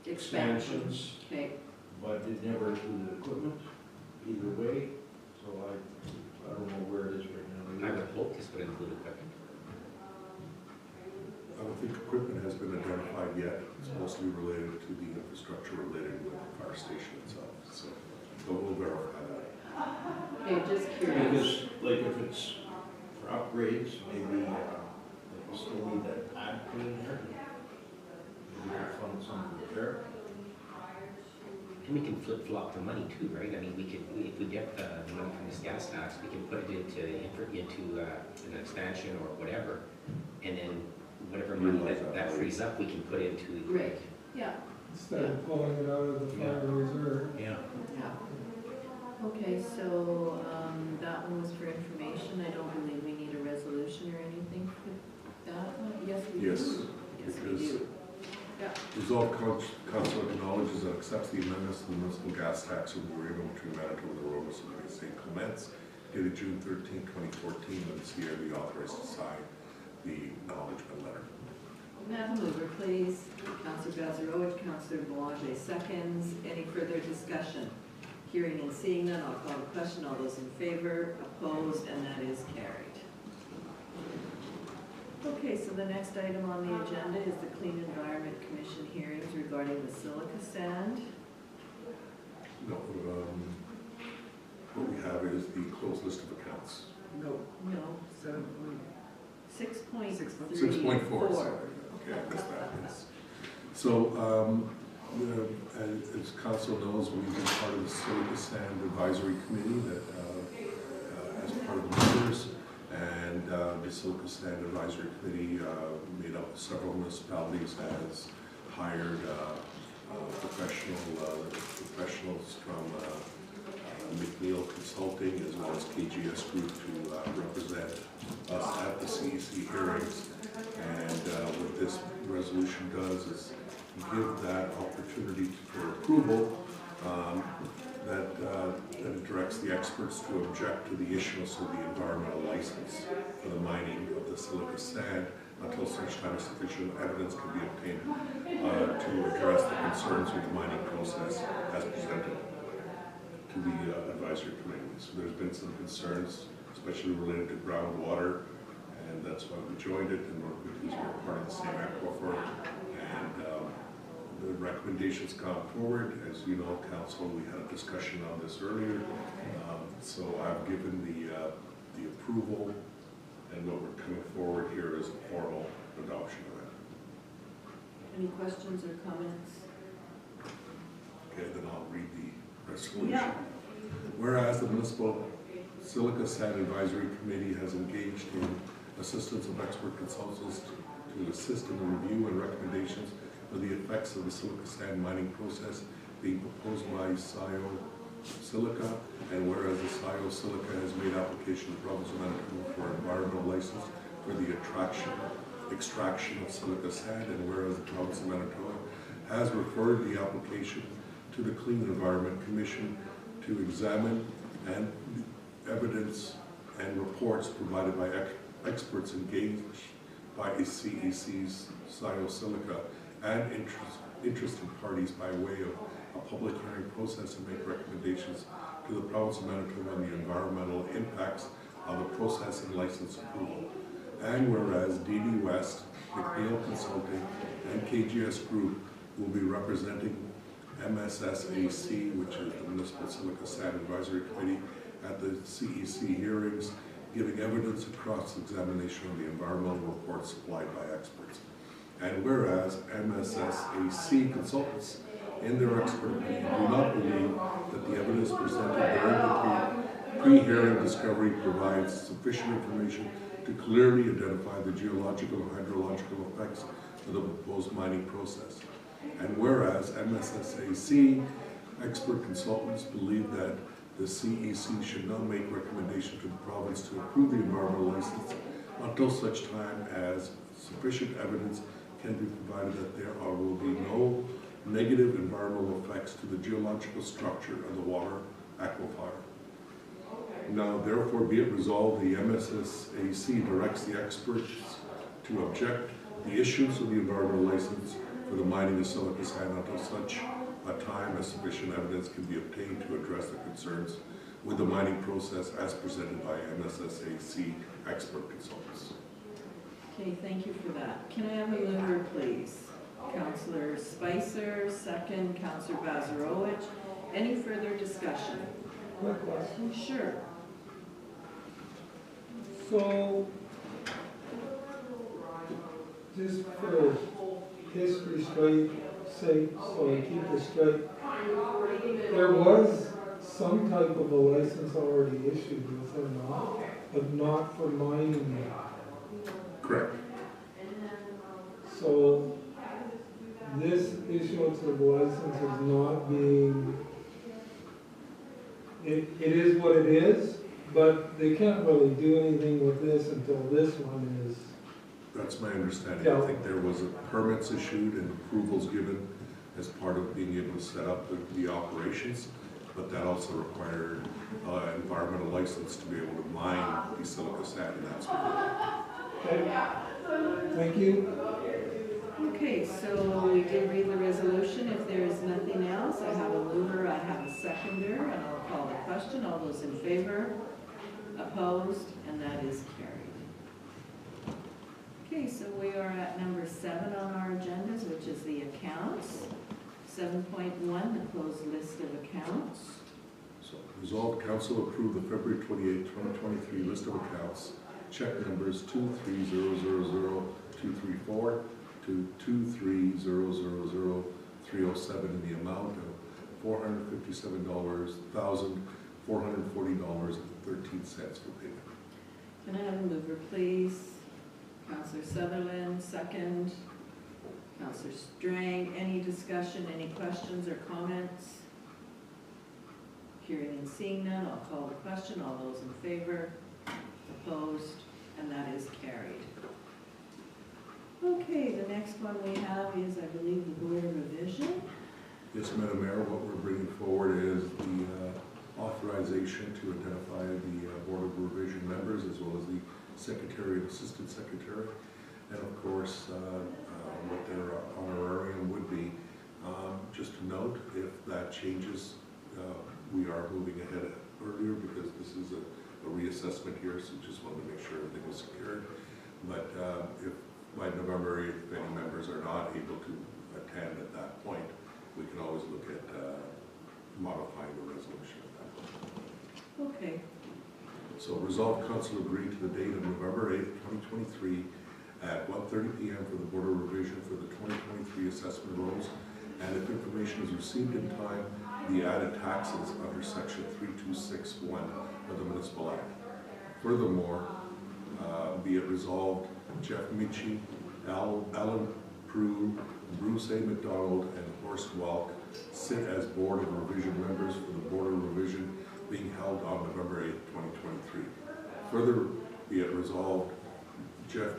expansions, Okay, but it never included equipment either way, so I don't know where it is right now. I would hope this would include equipment. I don't think equipment has been identified yet. It's mostly related to the infrastructure related with the fire station itself, so, but we'll verify that. okay, just curious. Because, like, if it's for upgrades, maybe we still need that pad put in there. Maybe we can fund some repair. And we can flip-flop the money too, right? I mean, if we get the money from this gas tax, we can put it into an expansion or whatever, and then whatever money that frees up, we can put into. Right, yeah, Instead of pulling it out of the fire reserve. Yeah. yeah. Okay, so, that one was for information. I don't believe we need a resolution or anything for that one. Yes, we do. Yes, Yes, we because do. Yeah. Resolved, council acknowledges and accepts the amendments to the municipal gas tax agreement between Manitoba and the rural municipality of St. Clements dated June 13, 2014, and this year be authorized to sign the acknowledgement letter. Madam Mover, please. Councillor Gazarovich, Councillor Boulanger seconds. Any further discussion? Hearing and seeing none, I'll call the question. All those in favor, opposed, and that is carried. Okay, so the next item on the agenda is the Clean Environment Commission hearings regarding the silica sand. No, what we have is the closed list of accounts. No, 6.3. 6.4, sorry. Okay, I missed that. It's So, as council knows, we've been part of the Silica Sand Advisory Committee that, as part of the members, and the Silica Sand Advisory Committee, made up of several municipalities, has hired professionals from McNeil Consulting as well as KGS Group to represent us at the CEC hearings. And what this resolution does is give that opportunity for approval that directs the experts to object to the issuance of the environmental license for the mining of the silica sand until such time as sufficient evidence can be obtained to address the concerns with the mining process as presented to the advisory committee. So there's been some concerns, especially related to groundwater, and that's why we joined it, and because we're part of the same aquifer. And the recommendations come forward. As you know, council, we had a discussion on this earlier. So I've given the approval, and what we're coming forward here is a formal adoption of that. Any questions or comments? Okay, then I'll read the resolution. Yeah. Whereas the Municipal Silica Sand Advisory Committee has engaged in assistance of expert consultants to assist in the review and recommendations of the effects of the silica sand mining process being proposed by SIO Silica, and whereas the SIO Silica has made application to the province of Manitoba for an environmental license for the extraction of silica sand, and whereas the province of Manitoba has referred the application to the Clean Environment Commission to examine and evidence and reports provided by experts engaged by CEC's SIO Silica and interested parties by way of a public hearing process and make recommendations to the province of Manitoba on the environmental impacts of the process and license approval. And whereas DD West, McNeil Consulting, and KGS Group will be representing MSSAC, which is the Municipal Silica Sand Advisory Committee, at the CEC hearings, giving evidence and cross-examination of the environmental reports supplied by experts. And whereas MSSAC consultants in their expert opinion do not believe that the evidence presented during the pre-hearing discovery provides sufficient information to clearly identify the geological and hydrological effects of the proposed mining process. And whereas MSSAC expert consultants believe that the CEC should not make recommendation to the province to approve the environmental license until such time as sufficient evidence can be provided that there will be no negative environmental effects to the geological structure of the water aquifer. Now, therefore, be it resolved, the MSSAC directs the experts to object the issuance of the environmental license for the mining of silica sand until such a time as sufficient evidence can be obtained to address the concerns with the mining process as presented by MSSAC expert consultants. Okay, thank you for that. Can I have a mover, please? Councillor Spicer, second, Councillor Bazarowicz. Any further discussion? Quick question. Sure. So, just for history's sake, so I keep it straight, there was some type of a license already issued, was there not? But not for mining. Correct. So, this issuance of license is not being, it is what it is, but they can't really do anything with this until this one is. That's my understanding. Yeah. I think there was permits issued and approvals given as part of being able to set up the operations, but that also required environmental license to be able to mine the silica sand, and that's what Okay. Thank you. Okay, so we did read the resolution. If there is nothing else, I have a mover, I have a seconder, and I'll call the question. All those in favor? Opposed? And that is carried. Okay, so we are at number 7 on our agendas, which is the accounts. 7.1, the closed list of accounts. So, resolved, council approved the February 28, 2023 list of accounts, check numbers 23000-234, to 230000307 in the amount of $457,440.13 for payment. Can I have a mover, please? Counselor Sutherland, second. Counselor Strang, any discussion, any questions or comments? Hearing and seeing none, I'll call the question. All those in favor? Opposed? And that is carried. Okay, the next one we have is, I believe, the Board of Revision. Yes, Madam Mayor, what we're bringing forward is the authorization to identify the Board of Revision members as well as the Secretary and Assistant Secretary. And of course, what their honorarium would be. Just to note, if that changes, we are moving ahead earlier because this is a reassessment here, so just wanted to make sure everything was secured. But if by November 8th, if any members are not able to attend at that point, we can always look at modifying the resolution at that point. Okay. So resolved, council agree to the date of November 8th, 2023 at 1:30 p.m. for the Board of Revision for the 2023 assessment rolls. And if information is received in time, the added taxes under section 3261 of the Municipal Act. Furthermore, be it resolved, Jeff Michi, Alan Prue, Bruce A. McDonald, and Horst Welk sit as Board of Revision members for the Board of Revision being held on November 8th, 2023. Further, be it resolved, Jeff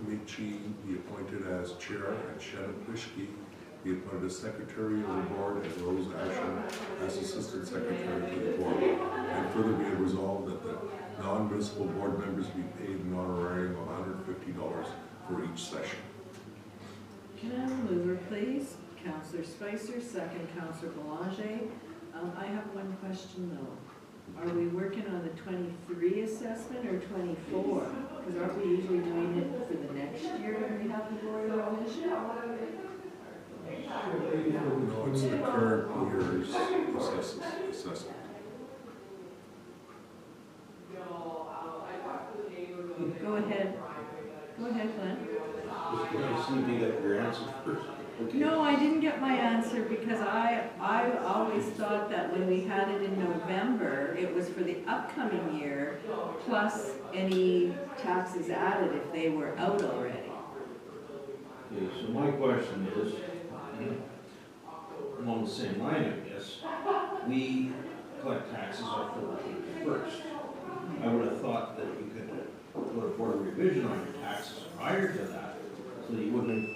Michi be appointed as Chair and Shannon Plishke be appointed as Secretary of the Board and Rose Ashen as Assistant Secretary to the Board. And further be it resolved that the non-municipal board members be paid an honorarium of $150 for each session. Can I have a mover, please? Counselor Spicer, second Counselor Boulanger. I have one question though. Are we working on the 23 assessment or 24? Because aren't we usually doing it for the next year when we have the Board of Revision? No, it's the current year's assessment. Go ahead. Go ahead, Glenn. Just need to get your answer first. Okay. No, I didn't get my answer because I always thought that when we had it in November, it was for the upcoming year, plus any taxes added if they were out already. Okay, so my question is, along the same line, I guess, we collect taxes off the first. I would have thought that you could put a Board of Revision on your taxes prior to that, so that you wouldn't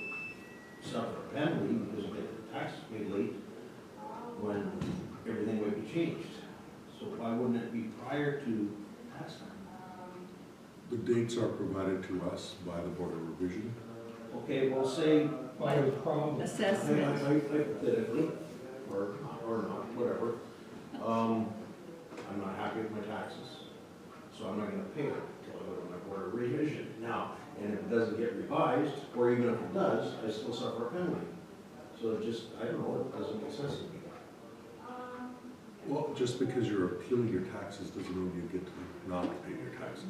suffer a penalty because you get the taxes paid late when everything would be changed. So why wouldn't it be prior to tax time? The dates are provided to us by the Board of Revision. Okay, well, say By the problem. Assessment. hypothetically, or not, whatever, I'm not happy with my taxes, so I'm not gonna pay it until I go to my Board of Revision. Now, and if it doesn't get revised, or even if it does, I still suffer a penalty. So it just, I don't know, it doesn't make sense to me. Well, just because you're appealing your taxes doesn't mean you get to not pay your taxes.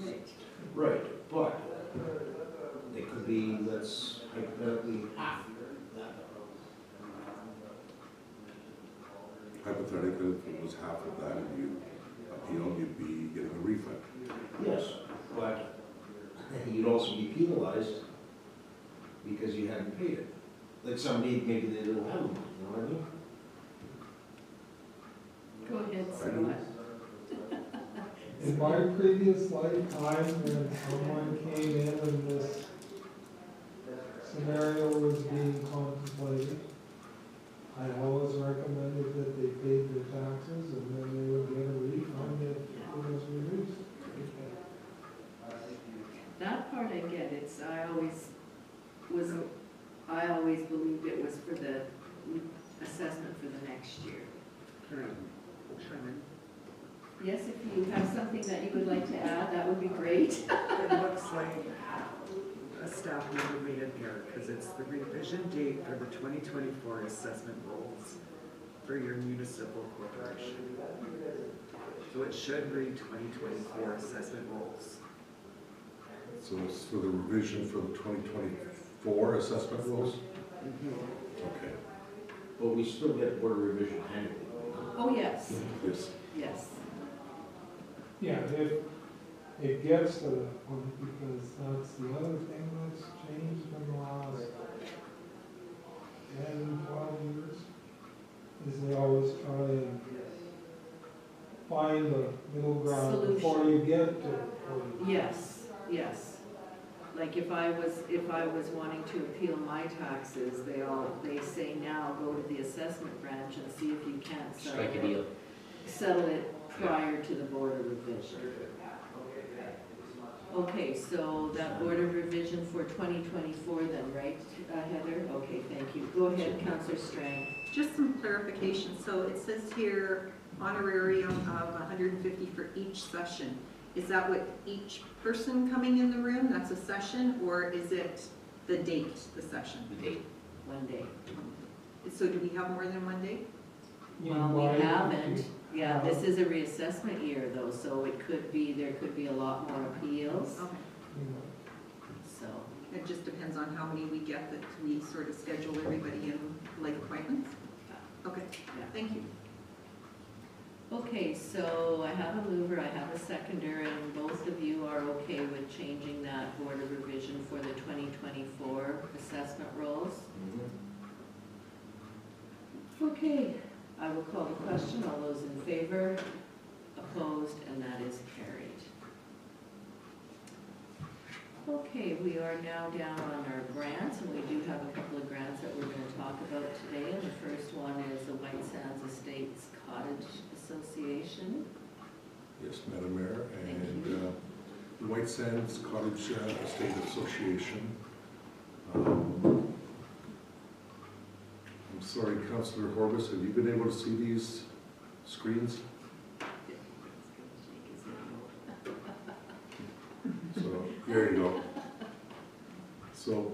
Right, but they could be, let's hypothetically, half that. Hypothetically, if it was half of that and you appealed, you'd be getting a refund. Yes, but you'd also be penalized because you hadn't paid it. Like somebody, maybe they don't have them, you know what I mean? Go ahead, Scott. In my previous lifetime, when someone came in and this scenario was being contemplated, I always recommended that they paid their taxes and then they would get a refund if it was reduced. That part I get. I always believed it was for the assessment for the next year. Yes, if you have something that you would like to add, that would be great. It looks like a staff member made an error, because it's the revision date for the 2024 assessment rolls for your municipal corporation. So it should read 2024 assessment rolls. So it's for the revision for the 2024 4 assessment rules? Okay, But we still get board of revision annually. Oh, yes, yes. yes. Yeah, if it gets to that point, because that's the other thing that's changed in the last 10, 12 years, is they always try and find the middle ground before you get to it. Yes, yes. Like if I was wanting to appeal my taxes, they say now, go to the assessment branch and see if you can't Strike a deal. settle it prior to the board of revision. Okay, so that board of revision for 2024 then, right, Heather? Okay, thank you. Go ahead, Councillor Strang. Just some clarification, so it says here honorarium of $150 for each session. Is that what each person coming in the room, that's a session, or is it the date, the session? The date. 1 day. So do we have more than 1 day? Well, we haven't. Yeah, this is a reassessment year though, so there could be a lot more appeals, Okay, so. it just depends on how many we get that we sort of schedule everybody in like appointments? Okay, Yeah. thank you. Okay, so I have a mover, I have a seconder, and both of you are okay with changing that board of revision for the 2024 assessment rolls? Okay, I will call the question. All those in favor, opposed, and that is carried. Okay, we are now down on our grants, and we do have a couple of grants that we're going to talk about today. And the first one is the White Sands Estates Cottage Association. Yes, Madam Mayor, Thank and you. the White Sands Cottage Estate Association. I'm sorry, Councillor Horbus, have you been able to see these screens? So, there you go. So,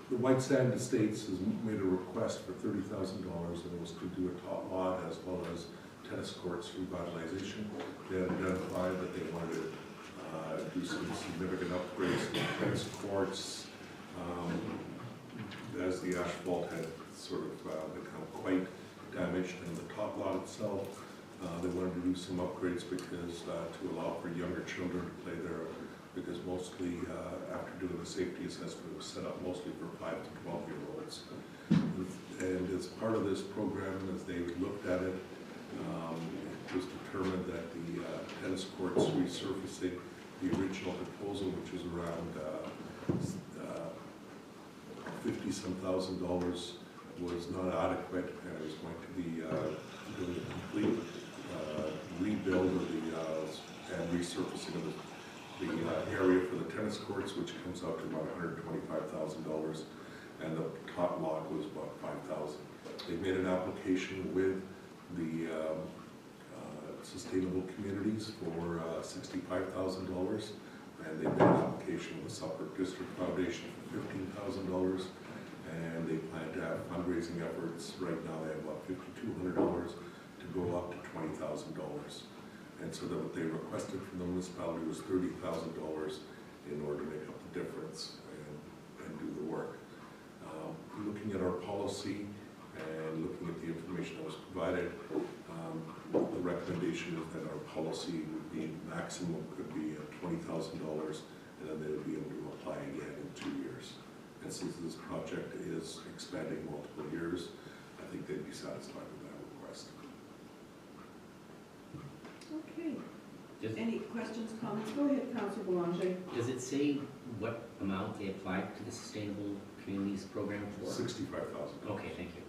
the White Sand Estates has made a request for $30,000, and it was to do a top lot as well as tennis courts revitalization. They had identified that they wanted to do some significant upgrades to the tennis courts, as the asphalt had sort of become quite damaged in the top lot itself. They wanted to do some upgrades because to allow for younger children to play there, because mostly after doing the safety assessment, it was set up mostly for 5 to 12-year-olds. And as part of this program, as they looked at it, it was determined that the tennis courts resurfacing the original proposal, which was around $50-some thousand, was not adequate, and it was going to be doing a complete rebuild of and resurfacing of the area for the tennis courts, which comes out to about $125,000, and the top lot was about $5,000. They made an application with the Sustainable Communities for $65,000, and they made an application with the Suffolk District Foundation for $15,000, and they plan to have fundraising efforts. Right now they have about $5,200 to go up to $20,000. And so that what they requested from the municipality was $30,000 in order to make up the difference and do the work. Looking at our policy and looking at the information that was provided, the recommendation is that our policy would be maximum could be $20,000, and then they would be able to apply again in 2 years. And since this project is expanding multiple years, I think they'd be satisfied with that request. Okay. Does- Any questions, comments? Go ahead, Councillor Boulanger. Does it say what amount they applied to the Sustainable Communities Program for? $65,000. Okay, thank you.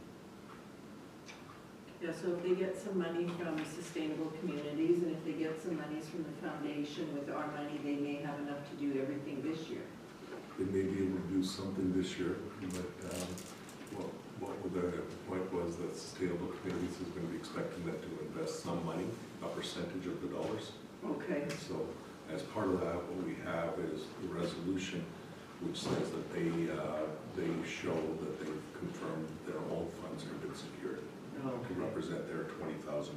Yeah, so if they get some money from Sustainable Communities, and if they get some monies from the foundation with our money, they may have enough to do everything this year. They may be able to do something this year, but the point was that Sustainable Communities is going to be expecting them to invest some money, a percentage of the dollars. Okay. And so as part of that, what we have is the resolution which says that they show that they've confirmed their own funds have been secured to represent their $20,000. Because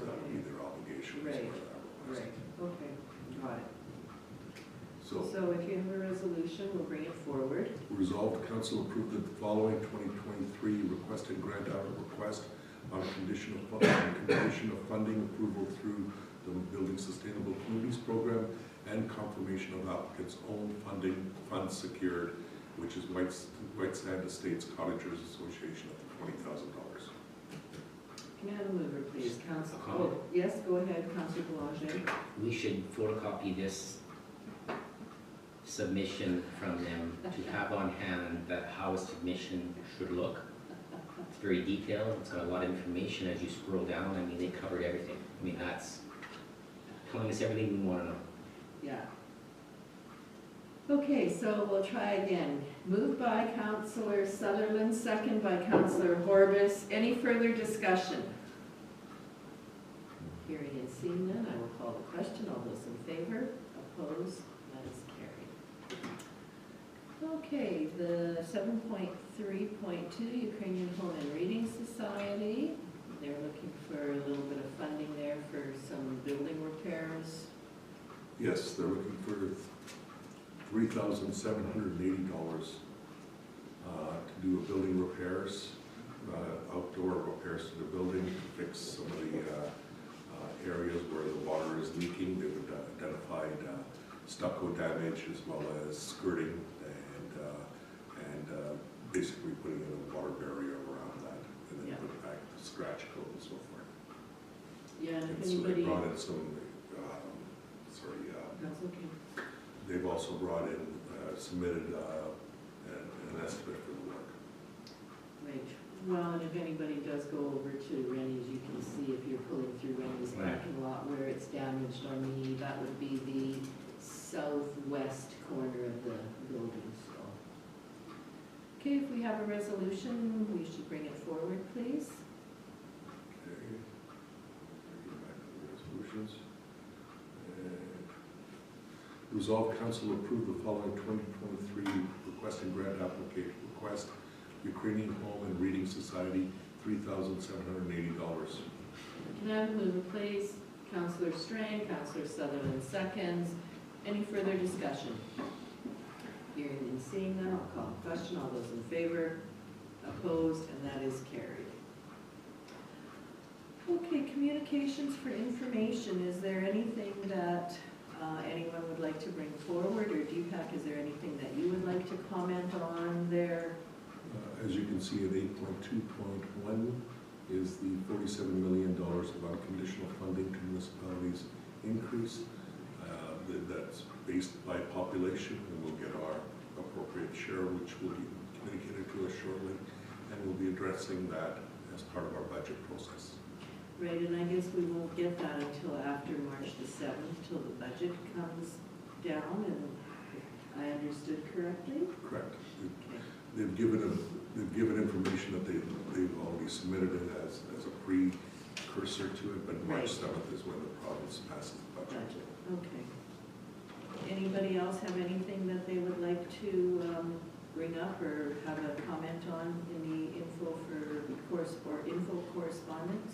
that would be their obligation as part of that request. Right, okay, got it. So so if you have a resolution, we'll bring it forward. Resolved, council approved the following 2023 requested grant out request on condition of funding approval through the Building Sustainable Communities Program and confirmation of applicant's own funding funds secured, which is White Sand Estates Cottagers Association at $20,000. Can I have a mover, please? Council, Comment. oh, yes, go ahead, Councilor Boulanger. We should photocopy this submission from them to have on hand that how a submission should look. It's very detailed, it's got a lot of information as you scroll down. I mean, they covered everything. I mean, that's telling us everything we want to know. Yeah. Okay, so we'll try again. Moved by Councilor Sutherland, second by Councilor Horbis. Any further discussion? Hearing and seeing none, I will call the question. All those in favor? Opposed? That is carried. Okay, the 7.3.2 Ukrainian Home and Reading Society. They're looking for a little bit of funding there for some building repairs. Yes, they're looking for $3,780 to do a building repairs, outdoor repairs to the building, to fix some of the areas where the water is leaking. They've identified stucco damage as well as skirting and basically putting in a water barrier around that and then Yeah. put back the scratch coat and so forth. Yeah, and if And so they anybody, brought in some, that's okay. they've also brought in, submitted an estimate for the work. Right, well, and if anybody does go over to Rennie's, you can see if you're pulling through Rennie's Right. parking lot where it's damaged on the, that would be the southwest corner of the building, so. Okay, if we have a resolution, we should bring it forward, please. Okay. Get back to the resolutions. Resolved, council approved the following 2023 request and grant application request, Ukrainian Home and Reading Society, $3,780. Can I have a mover, please? Councilor Strang, Councilor Sutherland seconds. Any further discussion? Hearing and seeing none, I'll call the question. All those in favor? Opposed? And that is carried. Okay, communications for information. Is there anything that anyone would like to bring forward, or Deepak, is there anything that you would like to comment on there? As you can see at 8.2.1 is the $47 million of unconditional funding to municipalities increase. That's based by population, and we'll get our appropriate share, which will be communicated to us shortly, and we'll be addressing that as part of our budget process. Right, and I guess we won't get that until after March the 7th, till the budget comes down, and if I understood correctly? Correct. Okay. They've given information that they've already submitted it as a precursor to it, but March Right. 7th is when the province passes the budget. Budget, okay. Anybody else have anything that they would like to bring up or have a comment on in the info correspondence?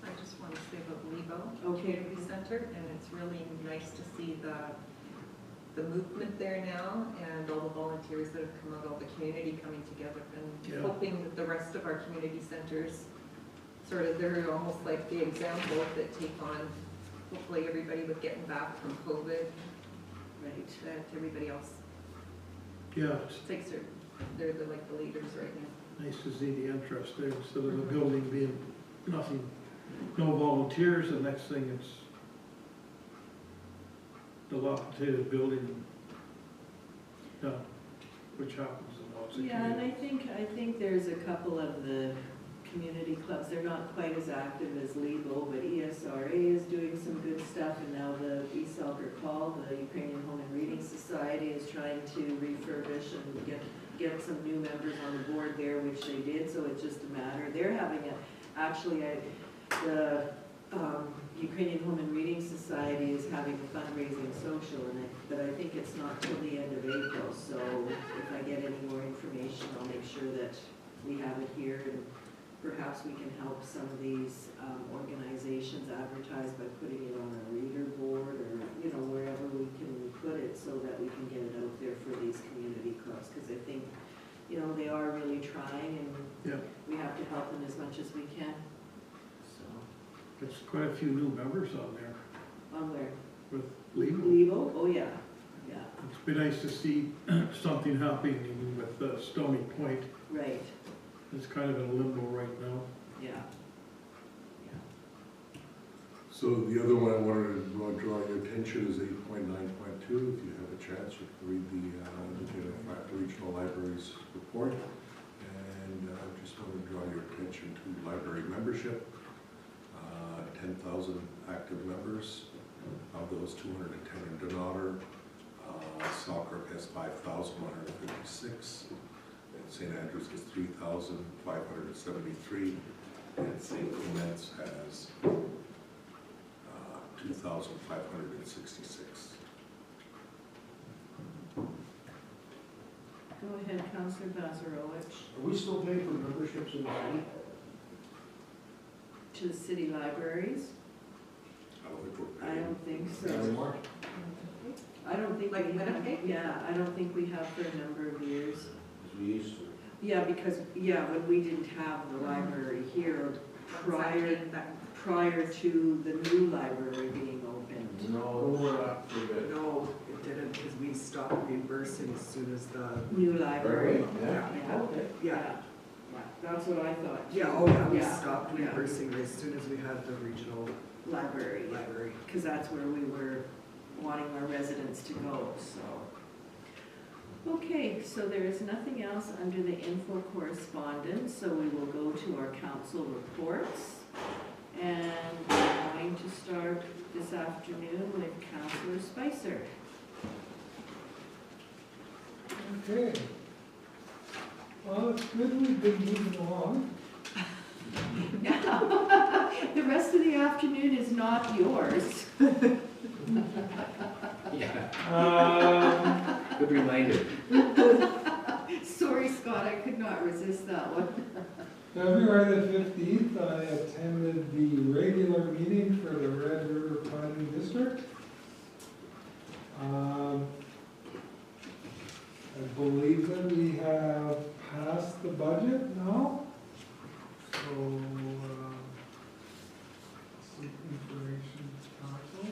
I just want to say about Lebo Okay. Community Center, and it's really nice to see the movement there now and all the volunteers that have come out, all the community coming together, and Yeah. hoping that the rest of our community centers sort of, they're almost like the example that take on, hopefully everybody with getting back from COVID, Right. that everybody else Yeah, takes they're like the leaders right now. it's nice to see the interest there, instead of the building being nothing, no volunteers, the next thing it's dilapidated building done, which happens in lots of Yeah, and communities. I think there's a couple of the community clubs, they're not quite as active as Lebo, but ESRA is doing some good stuff, and now the East Selkirk Hall, the Ukrainian Home and Reading Society, is trying to refurbish and get some new members on the board there, which they did, so it's just a matter, they're having the Ukrainian Home and Reading Society is having a fundraising social, but I think it's not till the end of April, so if I get any more information, I'll make sure that we have it here, and perhaps we can help some of these organizations advertise by putting it on a reader board, or, you know, wherever we can put it so that we can get it out there for these community clubs, because I think, you know, they are really trying and Yeah. we have to help them as much as we can. So, There's quite a few new members on there on where? with legal. Levo? Oh, yeah, yeah, It's been nice to see something happening with Stony Point. right, It's kind of in limbo right now. yeah. So the other one I wanted to draw your attention is 8.9.2. If you have a chance, you can read the Regional Libraries report. And I just want to draw your attention to library membership. 10,000 active members. Of those, 210 in Donauder. Selkirk has 5,156. And St. Andrews has 3,573. And St. Clements has 2,566. Go ahead, Councillor Bazarowicz. Are we still paying for memberships in the city? To the city libraries? I don't think we're I paying. don't think Not so. anymore? I don't think Like we have, Winnipeg? yeah, I don't think we have for a number of years. As we used to. Yeah, because, yeah, when we didn't have the library here, prior to the new library being opened. No, for good. No, it didn't, because we stopped reimbursing as soon as the, New library. Yeah. Yeah, Okay. yeah, that's what I thought. too. yeah, oh yeah, we Yeah, stopped yeah. reimbursing as soon as we had the regional Library, library. because that's where we were wanting our residents to go, so. Okay, so there is nothing else under the info correspondence, so we will go to our council reports. And we're going to start this afternoon with Councillor Spicer. Okay. Well, it's good we've been moving along. The rest of the afternoon is not yours. Yeah, Um, good reminder. Sorry, Scott, I could not resist that one. February the 15th, I attended the regular meeting for the Red River Planning District. I believe that we have passed the budget now. So, some information to council.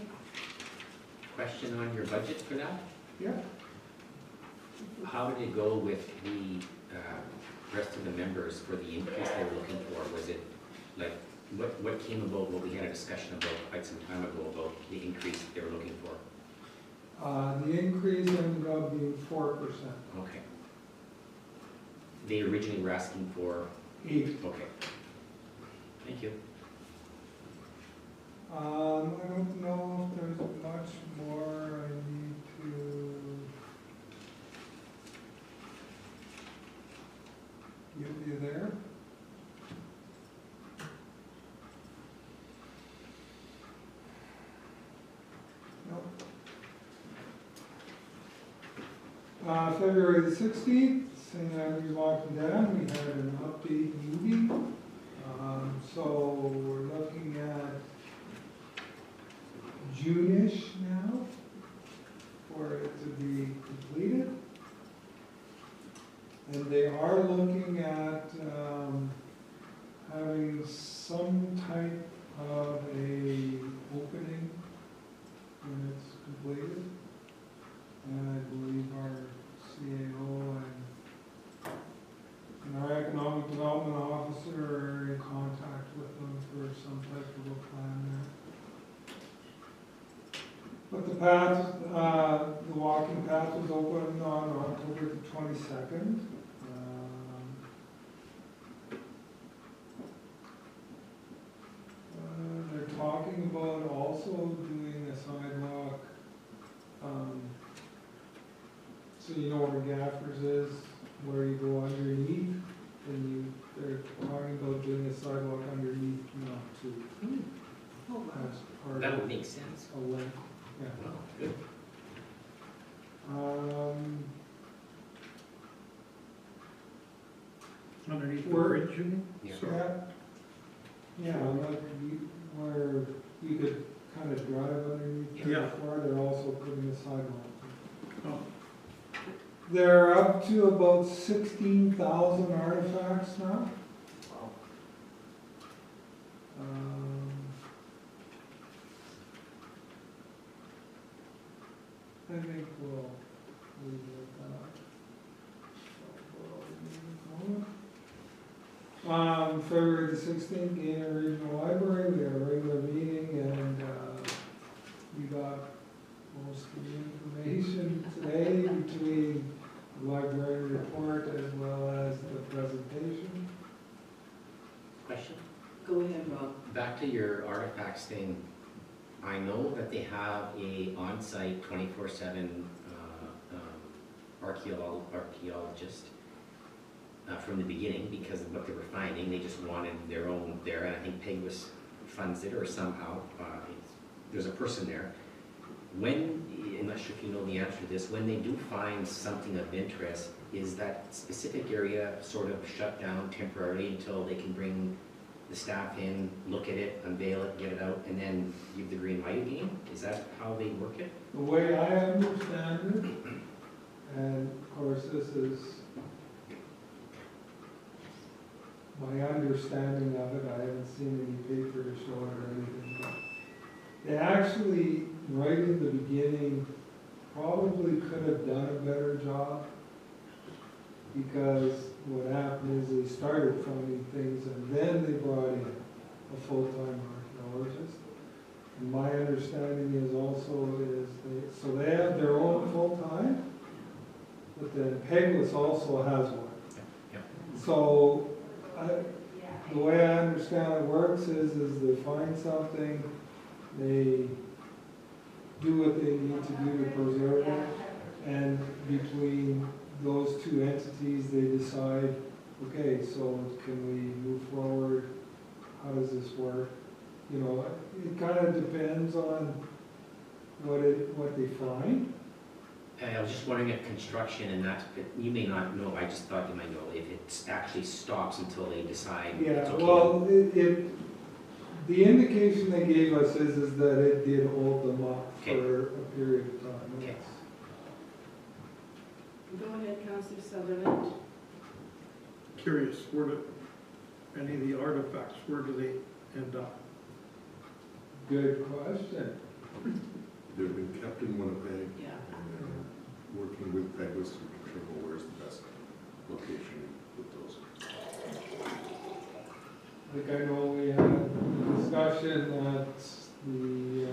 Question on your budget for that? Yeah. How did it go with the rest of the members for the increase they were looking for? Was it like, what came about, what we had a discussion about quite some time ago about the increase they were looking for? The increase ended up being 4%. Okay. They originally were asking for, 8. okay. Thank you. I don't know if there's much more I need to give you there. Nope. February the 16th, St. Andrews Walking Down, we had an update meeting. So we're looking at June-ish now for it to be completed. And they are looking at having some type of a opening when it's completed. And I believe our CAO and our economic development officer are in contact with them for some type of a plan there. But the path, the walking path was open on October the 22nd. They're talking about also doing a sidewalk, so you know where Gaffers is, where you go underneath, and they're talking about doing a sidewalk underneath, too. Oh, wow. As part That of would make sense. a link, yeah. Wow, good. Underneath the Where- bridge, you mean? Yeah. Yeah, like where you could kind of drive underneath Yeah. there before, they're also They're up to about 16,000 artifacts now. I think we'll leave it at that. February the 16th, Gaynor Regional Library, we had a regular meeting and we got most of the information today between the library report as well as the presentation. Question? Go ahead, Rob. Back to your artifacts thing, I know that they have a on-site 24/7 archaeologist from the beginning because of what they were finding. They just wanted their own there, and I think Peg funds it or somehow. There's a person there. When, I'm not sure if you know the answer to this, when they do find something of interest, is that specific area sort of shut down temporarily until they can bring the staff in, look at it, unveil it, get it out, and then give the green light again? Is that how they work it? The way I understand it, and of course this is my understanding of it, I haven't seen any papers show it or anything, but they actually, right in the beginning, probably could have done a better job, because what happened is they started finding things and then they brought in a full-time archaeologist. And my understanding is also so they have their own full-time, but then Pegless also has one. Yeah. So the way I understand it works is they find something, they do what they need to do to preserve it, and between those two entities, they decide, okay, so can we move forward? How does this work? You know, it kind of depends on what they find. I was just wondering if construction and that, you may not know, I just thought you might know, if it actually stops until they decide it's Yeah, okay. well, the indication they gave us is that it did hold them up Okay. for a period of time. Okay. Yes. Go ahead, Councillor Sutherland. Curious, where do any of the artifacts, where do they end up? Good question. They've been kept in Winnipeg, Yeah. and they're working with Pegless to determine where's the best location to put those. I think I know we had a discussion at the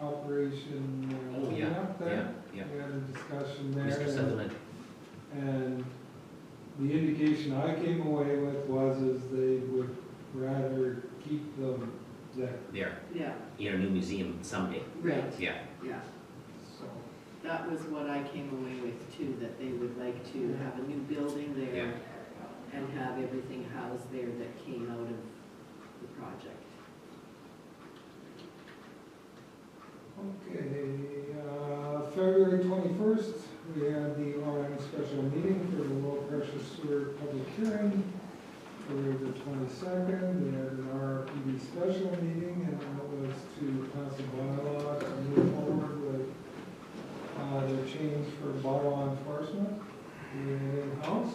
operation. Oh, yeah, cleanup there. yeah. We had a discussion there. Mr. Sutherland, And the indication I came away with was they would rather keep them there. there, Yeah, in a new museum someday. right, Yeah. yeah. So, That was what I came away with too, that they would like to have a new building Yeah. there and have everything housed there that came out of the project. okay, February 21st, we had the RM special meeting for the low pressure sewer public hearing. February the 22nd, we had an RPD special meeting, and that was to pass a bylaw to move forward with the change for bylaw enforcement in-house.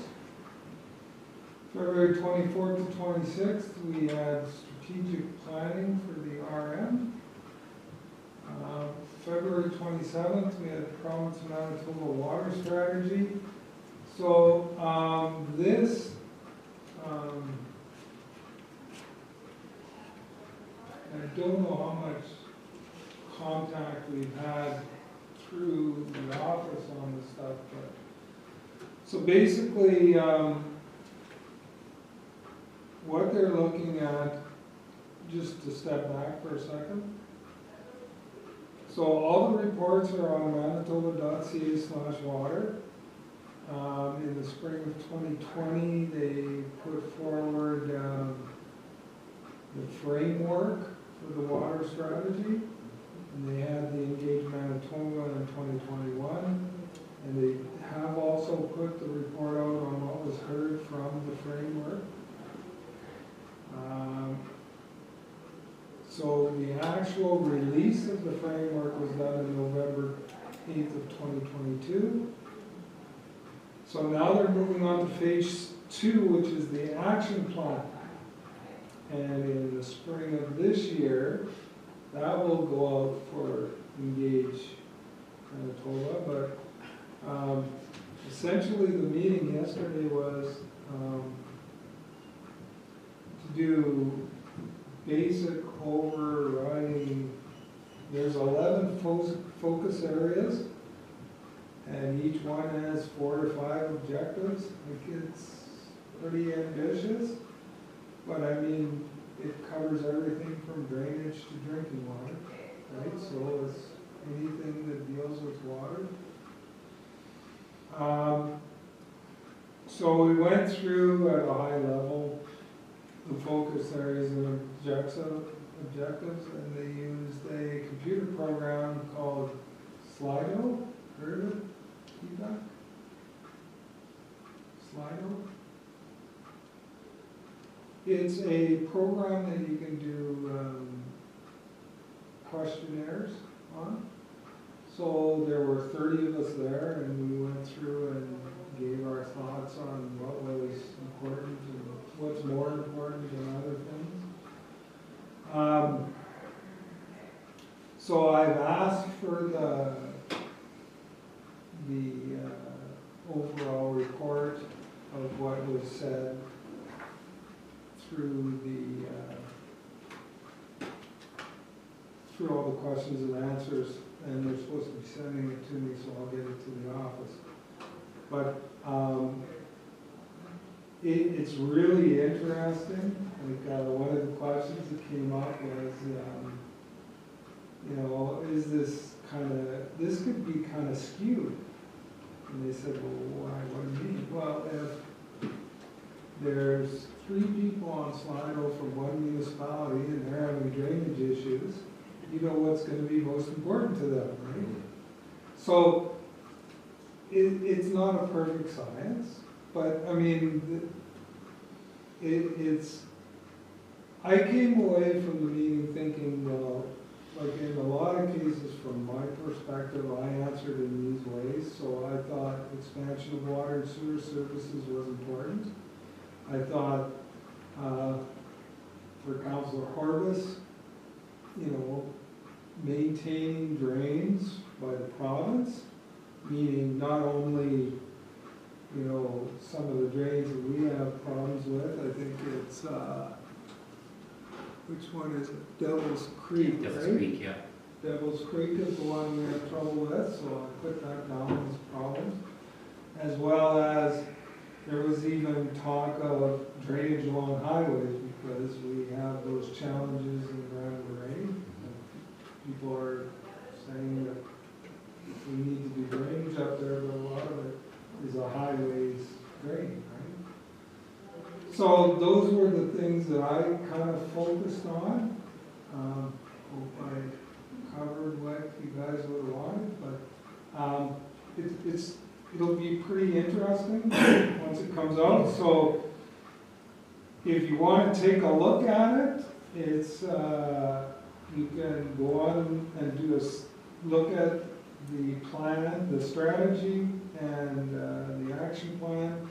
February 24th to 26th, we had strategic planning for the RM. February 27th, we had Province of Manitoba water strategy. So this, I don't know how much contact we've had through the office on this stuff, but so basically, what they're looking at, just to step back for a second. So all the reports are on manitoba.ca/water. In the spring of 2020, they put forward the framework for the water strategy. And they had the Engage Manitoba in 2021. And they have also put the report out on what was heard from the framework. So the actual release of the framework was done in November 8th of 2022. So now they're moving on to phase 2, which is the action plan. And in the spring of this year, that will go out for Engage Manitoba. But essentially the meeting yesterday was to do basic overriding. There's 11 focus areas, and each one has 4 to 5 objectives. I think it's pretty ambitious, but I mean, it covers everything from drainage to drinking water, right? So it's anything that deals with water. So we went through at a high level the focus areas and objectives, and they used a computer program called Slido. Heard of it? Feedback? Slido? It's a program that you can do questionnaires on. So there were 30 of us there, and we went through and gave our thoughts on what was important and what's more important than other things. So I've asked for the overall report of what was said through through all the questions and answers, and they're supposed to be sending it to me, so I'll get it to the office. But it's really interesting. Like one of the questions that came up was, you know, is this this could be kind of skewed? And they said, well, why? What do you mean? Well, if there's 3 people on Slido from one municipality and they're having drainage issues, you know what's going to be most important to them, right? So it's not a perfect science, but I mean, it's. I came away from the meeting thinking, well, like in a lot of cases, from my perspective, I answered in these ways. So I thought expansion of water and sewer services was important. I thought for Councillor Horvis, you know, maintaining drains by the province, meaning not only, you know, some of the drains that we have problems with. I think it's, which one is it? Devil's Creek, Devil's right? Creek, yeah. Devil's Creek is the one we have trouble with, so I put that down as problems. As well as there was even talk of drainage along highways because we have those challenges in Grand Marais. People are saying that we need to do drainage up there, but a lot of it is a highways drain, right? So those were the things that I kind of focused on. Hope I covered what you guys would have wanted, but it'll be pretty interesting once it comes out. So if you want to take a look at it, it's you can go on and do a look at the plan, the strategy, and the action plan,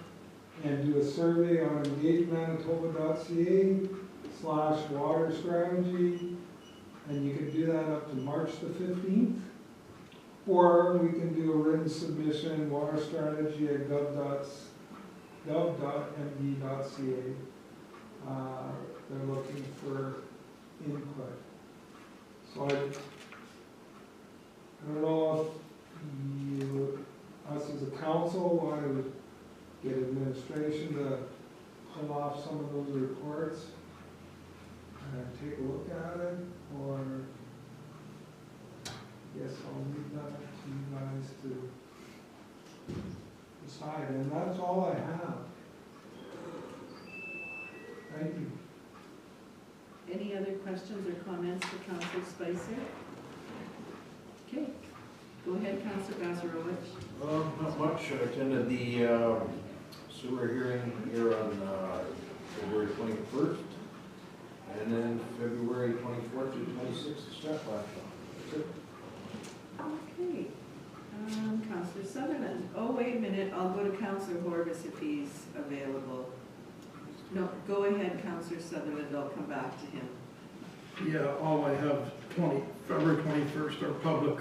and do a survey on engagemanitoba.ca/water strategy, and you can do that up to March the 15th. Or we can do a written submission, water strategy at gov.md.ca. They're looking for input. So I don't know if you, us as a council, want to get administration to pull off some of those reports and take a look at it, or yes, I'll leave that to you guys to decide, and that's all I have. Thank you. Any other questions or comments for Councillor Spicer? Okay, go ahead, Councillor Bazarowicz. Not much. I attended the sewer hearing here on February 21st, and then February 24th through Counselor Horvis if he's available. No, go ahead, Counselor Sutherland, I'll come back to him. Yeah, all I have February 21st, our public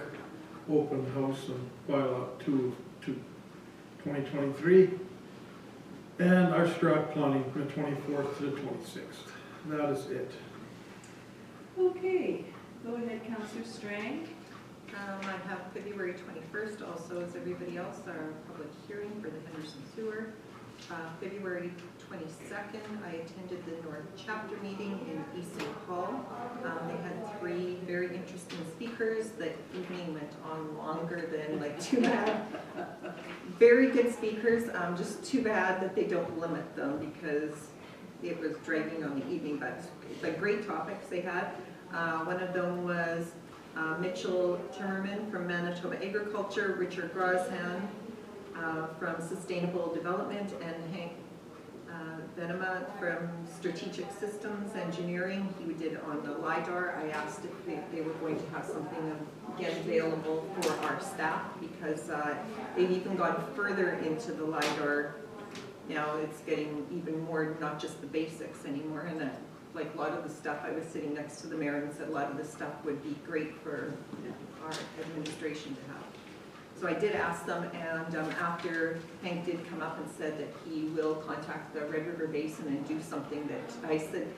open house and bylaw 2 to 2023. And our strat planning from the 24th to the 26th. That is it. Okay, go ahead, Counselor Strang. I have February 21st, also as everybody else, our public hearing for the Henderson Sewer. February 22nd, I attended the North Chapter meeting in East St. Paul. They had 3 very interesting speakers. The evening went on longer than like too bad. Very good speakers, just too bad that they don't limit them because it was dragging on the evening, but the great topics they had. One of them was Mitchell Timmerman from Manitoba Agriculture, Richard Groshan from Sustainable Development, and Hank Venema from Strategic Systems Engineering. He did on the LiDAR. I asked if they were going to have something again available for our staff because they've even gone further into the LiDAR. Now it's getting even more, not just the basics anymore, and like a lot of the stuff, I was sitting next to the mayor and said a lot of the stuff would be great for our administration to have. So I did ask them, and after Hank did come up and said that he will contact the Red River Basin and do something that, I said,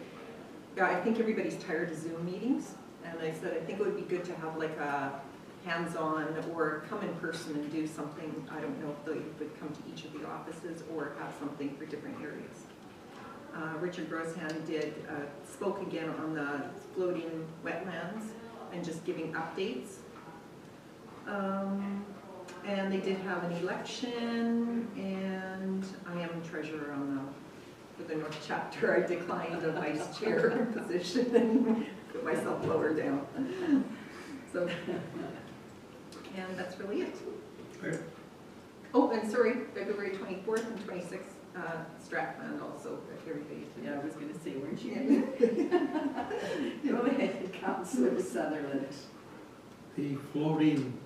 yeah, I think everybody's tired of Zoom meetings, and I said I think it would be good to have like a hands-on or come in person and do something. I don't know if they would come to each of the offices or have something for different areas. Richard Groshan spoke again on the floating wetlands and just giving updates. And they did have an election, and I am treasurer for the North Chapter. I declined a vice chair position and put myself lower down. So, and that's really it. Okay. Oh, and sorry, February 24th and 26th. Stratland also, if everybody. Yeah, I was going to say, weren't you? Go ahead, Councillor Sutherland. The floating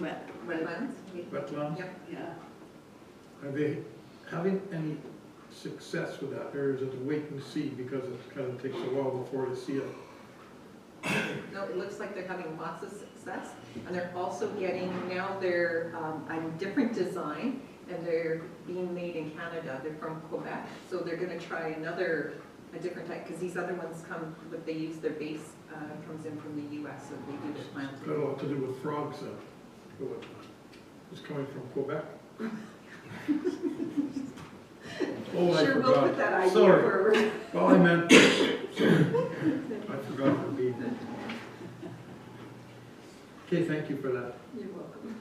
Wetlands? wetlands, Yep. Yeah. are they having any success with that, or is it a wait and see because it kind of takes a while before you see it? No, it looks like they're having lots of success, and they're also getting, now they're a different design, and they're being made in Canada. They're from Quebec, so they're going to try a different type, because these other ones come, but they use their base, comes in from the US, so they do the planting. Got a lot to do with frogs, it's coming from Quebec. Oh, I Sure, we'll forgot. put that idea Sorry. forward. Well, I meant, I forgot to be. Okay, thank you for that. You're welcome.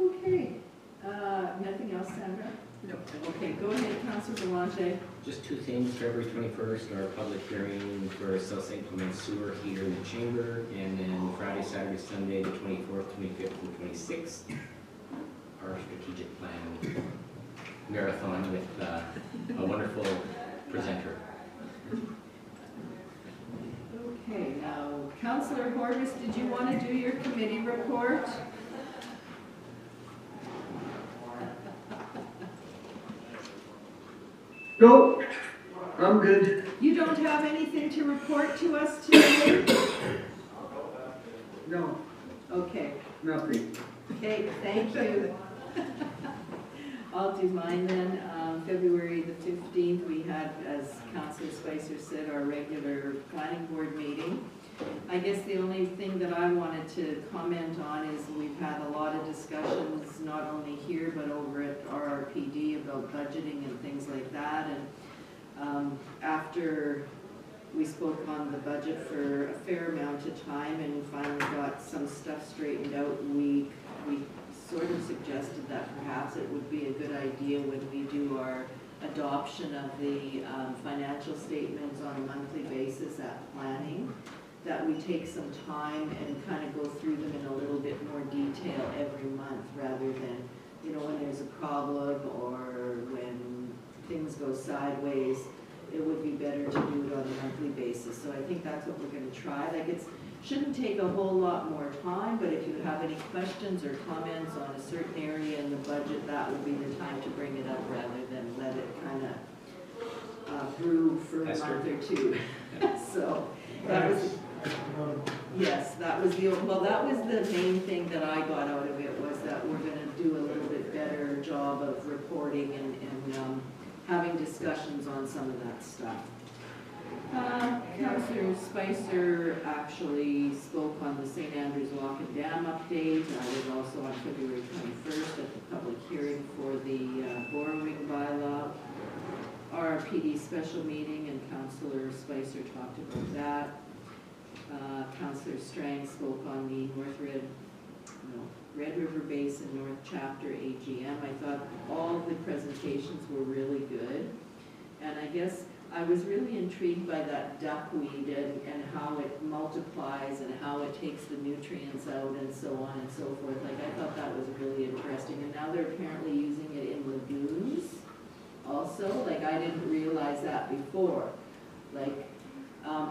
Okay. Nothing else, Sandra? No. Okay, go ahead, Councillor Belanger. Just 2 things, February 21st, our public hearing for South St. Clement Sewer here in the chamber, and then Friday, Saturday, Sunday, the 24th, 25th, and 26th, our strategic plan marathon with a wonderful presenter. Okay, now, Councillor Horvis, did you want to do your committee report? Nope, I'm good. You don't have anything to report to us today? No, Okay, nothing. okay, thank you. I'll do mine then. February the 15th, we had, as Councillor Spicer said, our regular planning board meeting. I guess the only thing that I wanted to comment on is we've had a lot of discussions, not only here, but over at RRPD about budgeting and things like that. And after we spoke on the budget for a fair amount of time and finally got some stuff straightened out, we sort of suggested that perhaps it would be a good idea when we do our adoption of the financial statements on a monthly basis at planning, that we take some time and kind of go through them in a little bit more detail every month rather than, you know, when there's a problem or when things go sideways. It would be better to do it on a monthly basis. So I think that's what we're going to try. Like Shouldn't take a whole lot more time, but if you have any questions or comments on a certain area in the budget, that would be the time to bring it up rather than let it kind of brew for a month or two. So that was, yes, that was that was the main thing that I got out of it, was that we're gonna do a little bit better job of reporting and having discussions on some of that stuff. Councillor Spicer actually spoke on the St. Andrews Lock and Dam update. I was also on February 21st at the public hearing for the borrowing bylaw, RPD special meeting, and Councillor Spicer talked about that. Councillor Strang spoke on the Red River Basin North Chapter AGM. I thought all of the presentations were really good, and I guess I was really intrigued by that duckweed and how it multiplies and how it takes the nutrients out and so on and so forth. Like, I thought that was really interesting, and now they're apparently using it in lagoons also. Like, I didn't realize that before. Like,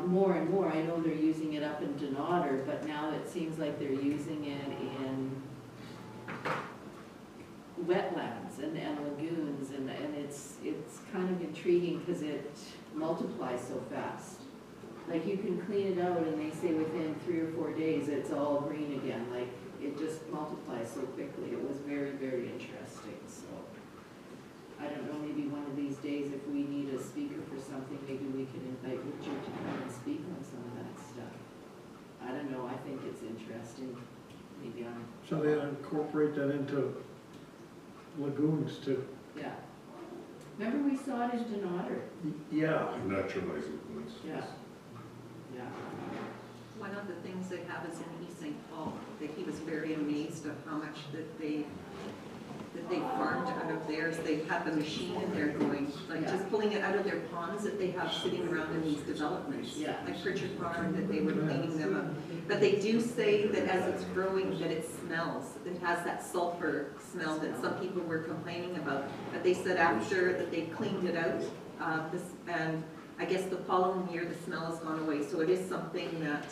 more and more, I know they're using it up in Denauder, but now it seems like they're using it in wetlands and lagoons, and it's kind of intriguing because it multiplies so fast. Like, you can clean it out and they say within 3 or 4 days it's all green again. Like, it just multiplies so quickly. It was very, very interesting. So I don't know, maybe one of these days if we need a speaker for something, maybe we can invite Richard to come and speak on some of that stuff. I don't know, I think it's interesting. Maybe I'm... So they incorporate that into lagoons too? Yeah. Remember we saw it in Denauder? Yeah. Naturalizing things. Yeah. Yeah. One of the things they have is in East St. Paul, that he was very amazed at how much that they farmed out of theirs. They have the machine in there going, like just pulling it out of their ponds that they have sitting around in these developments. Yeah. Like Pritchard Farm, that they were cleaning them up. But they do say that as it's growing, that it smells. It has that sulfur smell that some people were complaining about. But they said after that they cleaned it out, and I guess the following year the smell has gone away. So it is something that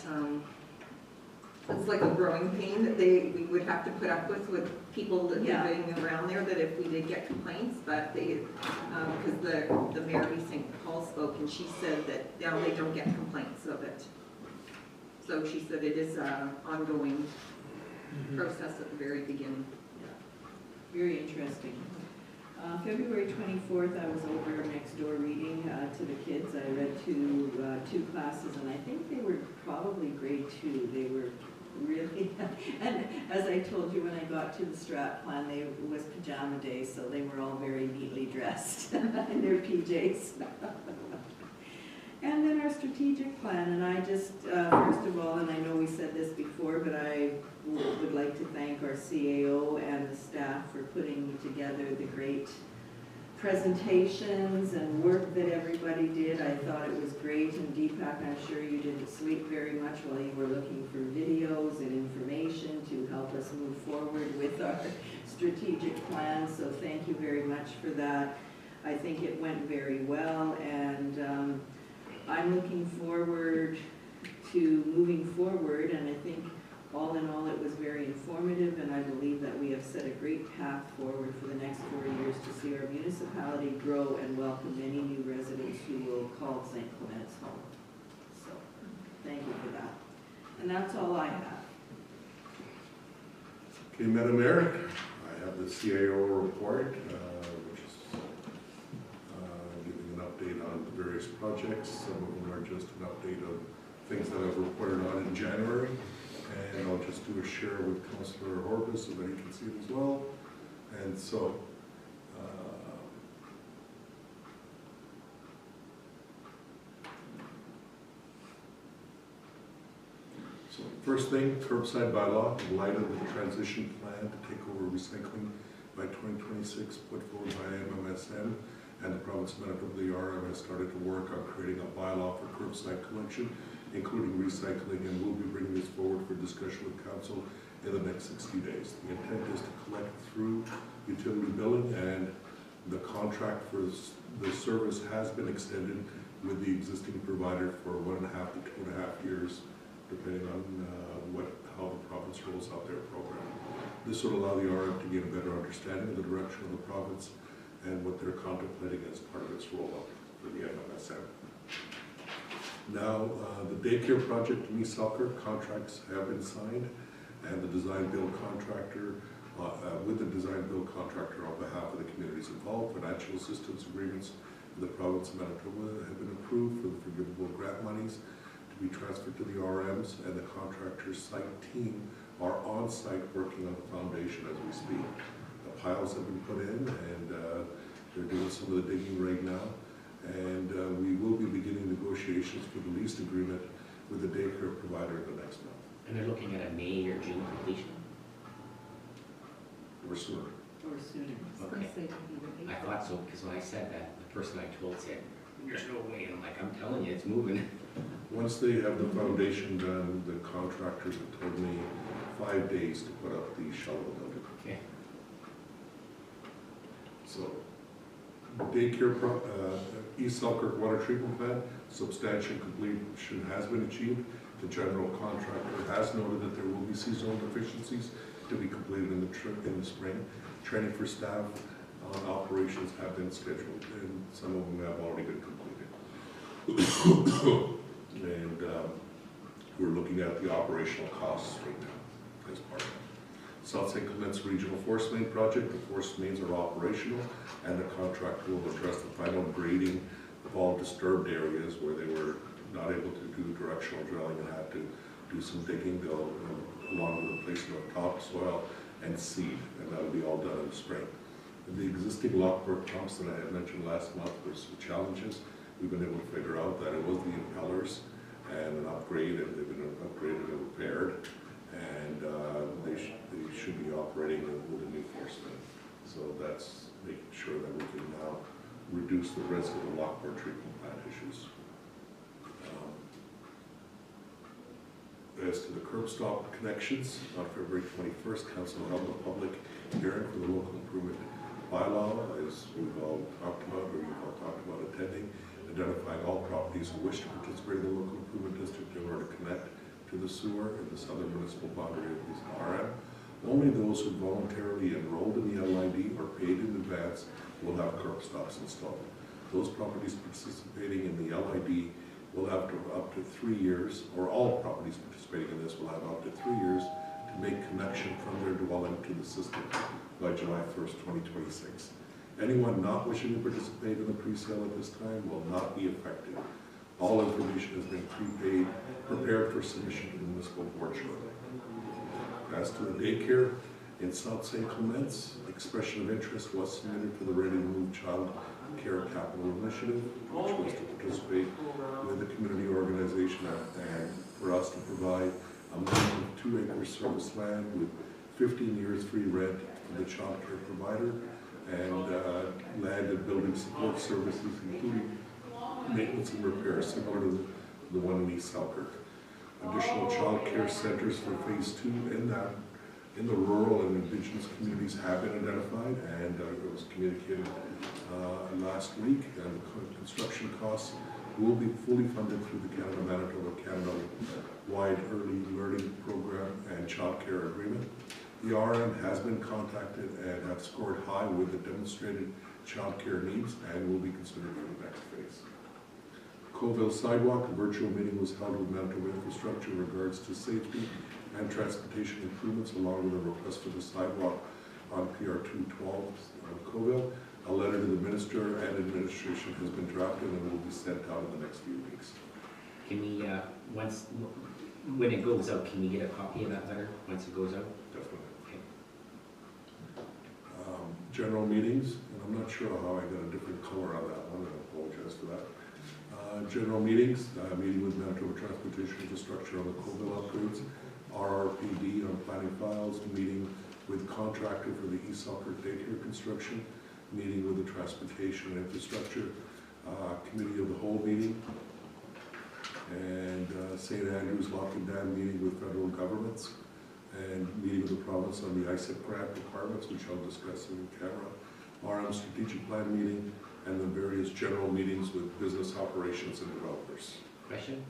it's like a growing pain that we would have to put up with people that living around there, that if we did get complaints, but they, because the mayor of St. Paul spoke and she said that now they don't get complaints of it. So she said it is an ongoing process at the very beginning. Yeah. Very interesting. February 24th, I was over next door reading to the kids. I read two classes, and I think they were probably grade 2. They were really, and as I told you when I got to the strat plan, it was pajama day, so they were all very neatly dressed in their PJs. And then our strategic plan, and I just, first of all, and I know we said this before, but I would like to thank our CAO and the staff for putting together the great presentations and work that everybody did. I thought it was great, and Deepak, I'm sure you didn't sleep very much while you were looking for videos and information to help us move forward with our strategic plan, so thank you very much for that. I think it went very well, and I'm looking forward to moving forward, and I think all in all it was very informative, and I believe that we have set a great path forward for the next 4 years to see our municipality grow and welcome many new residents who will call St. Clement's home. So, thank you for that. And that's all I have. Okay, Madam Mayor, I have the CAO report, which is giving an update on the various projects. Some of them are just an update of things that I've reported on in January. And I'll just do a share with Councillor Horbus so that he can see it as well. And so, first thing, curbside bylaw, in light of the transition plan to take over recycling by 2026 put forward by MMSM and the province of Manitoba, the RM has started to work on creating a bylaw for curbside collection, including recycling, and we'll be bringing this forward for discussion with council in the next 60 days. The intent is to collect through utility billing, and the contract for the service has been extended with the existing provider for 1.5 to 2.5 years depending on how the province rolls out their program. This would allow the RM to get a better understanding of the direction of the province and what they're contemplating as part of its rollout for the MMSM. Now, the daycare project in East Selkirk contracts have been signed, and the design-build contractor, with the design-build contractor on behalf of the communities involved, financial assistance agreements with the province of Manitoba have been approved for the forgivable grant monies to be transferred to the RMs, and the contractor's site team are on site working on the foundation as we speak. The piles have been put in, and they're doing some of the digging right now. And we will be beginning negotiations for the lease agreement with the daycare provider the next month. And they're looking at a May or June completion? Or sooner. Or sooner. Okay. I thought so, because when I said that, the person I told said, there's no way, and I'm like, I'm telling you, it's moving. Once they have the foundation done, the contractors have told me 5 days to put up the shovel building. Okay. So, daycare, East Selkirk water treatment plant, substantial completion has been achieved. The general contractor has noted that there will be seasonal deficiencies to be completed in the spring. Training for staff on operations have been scheduled, and some of them have already been completed. And we're looking at the operational costs right now as part of it. South St. Clements Regional Force Main Project, the force mains are operational, and the contractor will address the final grading of all disturbed areas where they were not able to do directional drilling and had to do some digging. They'll, along with the replacement of topsoil and seed, and that'll be all done in the spring. The existing Lockport pumps that I had mentioned last month were some challenges. We've been able to figure out that it was the impellers and an upgrade, and they've been upgraded and repaired, and they should be operating with a new force main. So that's making sure that we can now reduce the risk of the Lockport treatment plant issues. As to the curb stop connections, on February 21st, Council held a public hearing for the local improvement bylaw, as we've all talked about, or you've all talked about attending, identifying all properties who wish to participate in the local improvement district in order to connect to the sewer in the southern municipal boundary of the RM. Only those who voluntarily enrolled in the LID or paid in advance will have curb stops installed. Those properties participating in the LID will have up to 3 years, or all properties participating in this will have up to 3 years to make connection from their dwelling to the system by July 1st, 2026. Anyone not wishing to participate in the pre-sale at this time will not be affected. All information has been prepared for submission to the municipal board shortly. As to the daycare in South St. Clements, expression of interest was submitted for the Ready to Move Child Care Capital Initiative, which was to participate with the community organization and for us to provide a minimum of 2 acres service land with 15 years free rent to the child care provider, and land and building support services, including maintenance and repair, similar to the one in East Selkirk. Additional child care centers for phase 2 in the rural and indigenous communities have been identified, and it was communicated last week, and the construction costs will be fully funded through the Canada-wide Early Learning Program and Child Care Agreement. The RM has been contacted and have scored high with the demonstrated child care needs and will be considered for the next phase. Coville Sidewalk, a virtual meeting was held with Manitoba Infrastructure in regards to safety and transportation improvements, along with a request for the sidewalk on PR 212 on Coville. A letter to the minister and administration has been drafted and will be sent out in the next few weeks. Can we, when it goes out, can we get a copy of that letter once it goes out? Definitely. Okay. General meetings, and I'm not sure how I got a different color on that one, I apologize for that. General meetings, meeting with Manitoba Transportation Infrastructure on the Coville upgrades, RRPD on planning files, meeting with contractor for the East Selkirk daycare construction, meeting with the Transportation and Infrastructure Committee of the Whole meeting, and St. Andrews Lock and Dam meeting with federal governments, and meeting with the province on the ISIP grant requirements, which I'll discuss in camera, RM strategic plan meeting, and the various general meetings with business operations and developers. Question?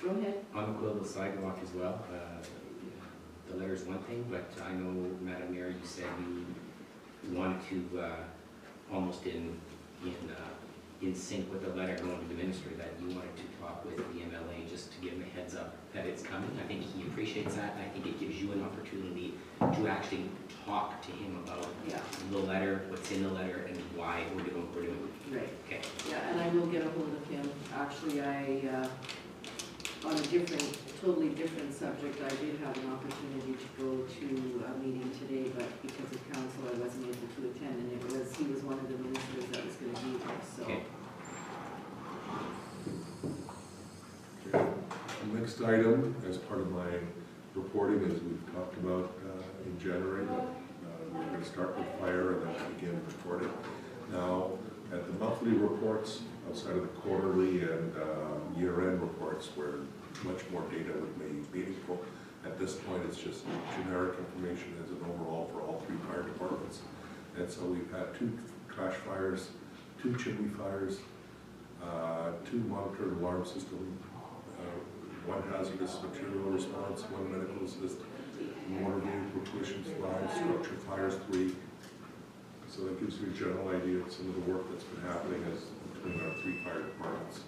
Go ahead. On the Quillville sidewalk as well, the letter's one thing, but I know, Madam Mayor, you said you wanted to, almost in sync with the letter going to the minister, that you wanted to talk with the MLA just to give him a heads up that it's coming. I think he appreciates that, and I think it gives you an opportunity to actually talk to him about Yeah, the letter, what's in the letter, and why we're doing what we're doing. right. Okay. Yeah, and I will get a hold of him. Actually, on a totally different subject, I did have an opportunity to go to a meeting today, but because of council, I wasn't able to attend, and he was one of the ministers that was gonna be there, so. Okay. The next item, as part of my reporting, as we've talked about in January, but we're going to start with fire and then begin reporting. Now, at the monthly reports, outside of the quarterly and year-end reports, where much more data would be meaningful, at this point, it's just generic information as an overall for all 3 fire departments. And so we've had 2 trash fires, 2 chimney fires, 2 monitored alarm system, 1 hazardous material response, 1 medical assist, motor vehicle collisions 5, structure fires 3. So that gives you a general idea of some of the work that's been happening between our 3 fire departments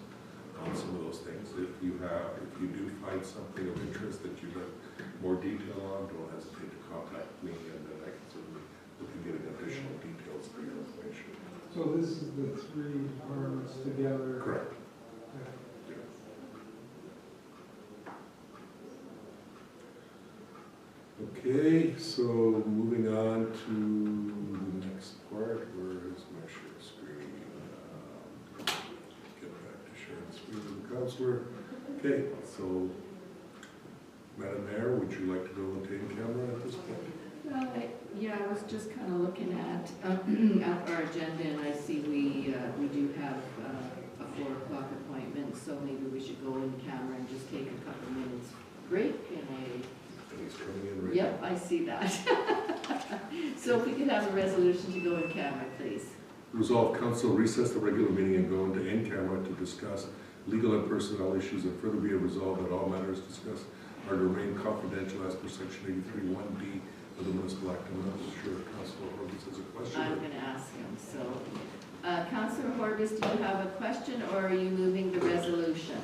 on some of those things. If you do find something of interest that you'd like more detail on, don't hesitate to contact me, and then I can certainly look at getting additional details for your information. So this is the 3 departments together? Correct. Okay, so moving on to the next part, where is my share screen? Get back to sharing the screen with the counselor. Okay, so Madam Mayor, would you like to go and take camera at this point? Well, I was just kind of looking at our agenda, and I see we do have a 4 o'clock appointment, so maybe we should go in camera and just take a couple minutes break, and He's coming in right Yep, I see that. So if we could have a resolution to go in camera, please. Resolve council recess the regular meeting and go into in-camera to discuss legal and personnel issues, and further be it resolved that all matters discussed are to remain confidential as per section 83(1)(b) of the municipal act. I'm not sure if Councilor Horvitz has a question. I'm going to ask him, so. Councilor Horvitz, do you have a question, or are you moving the resolution?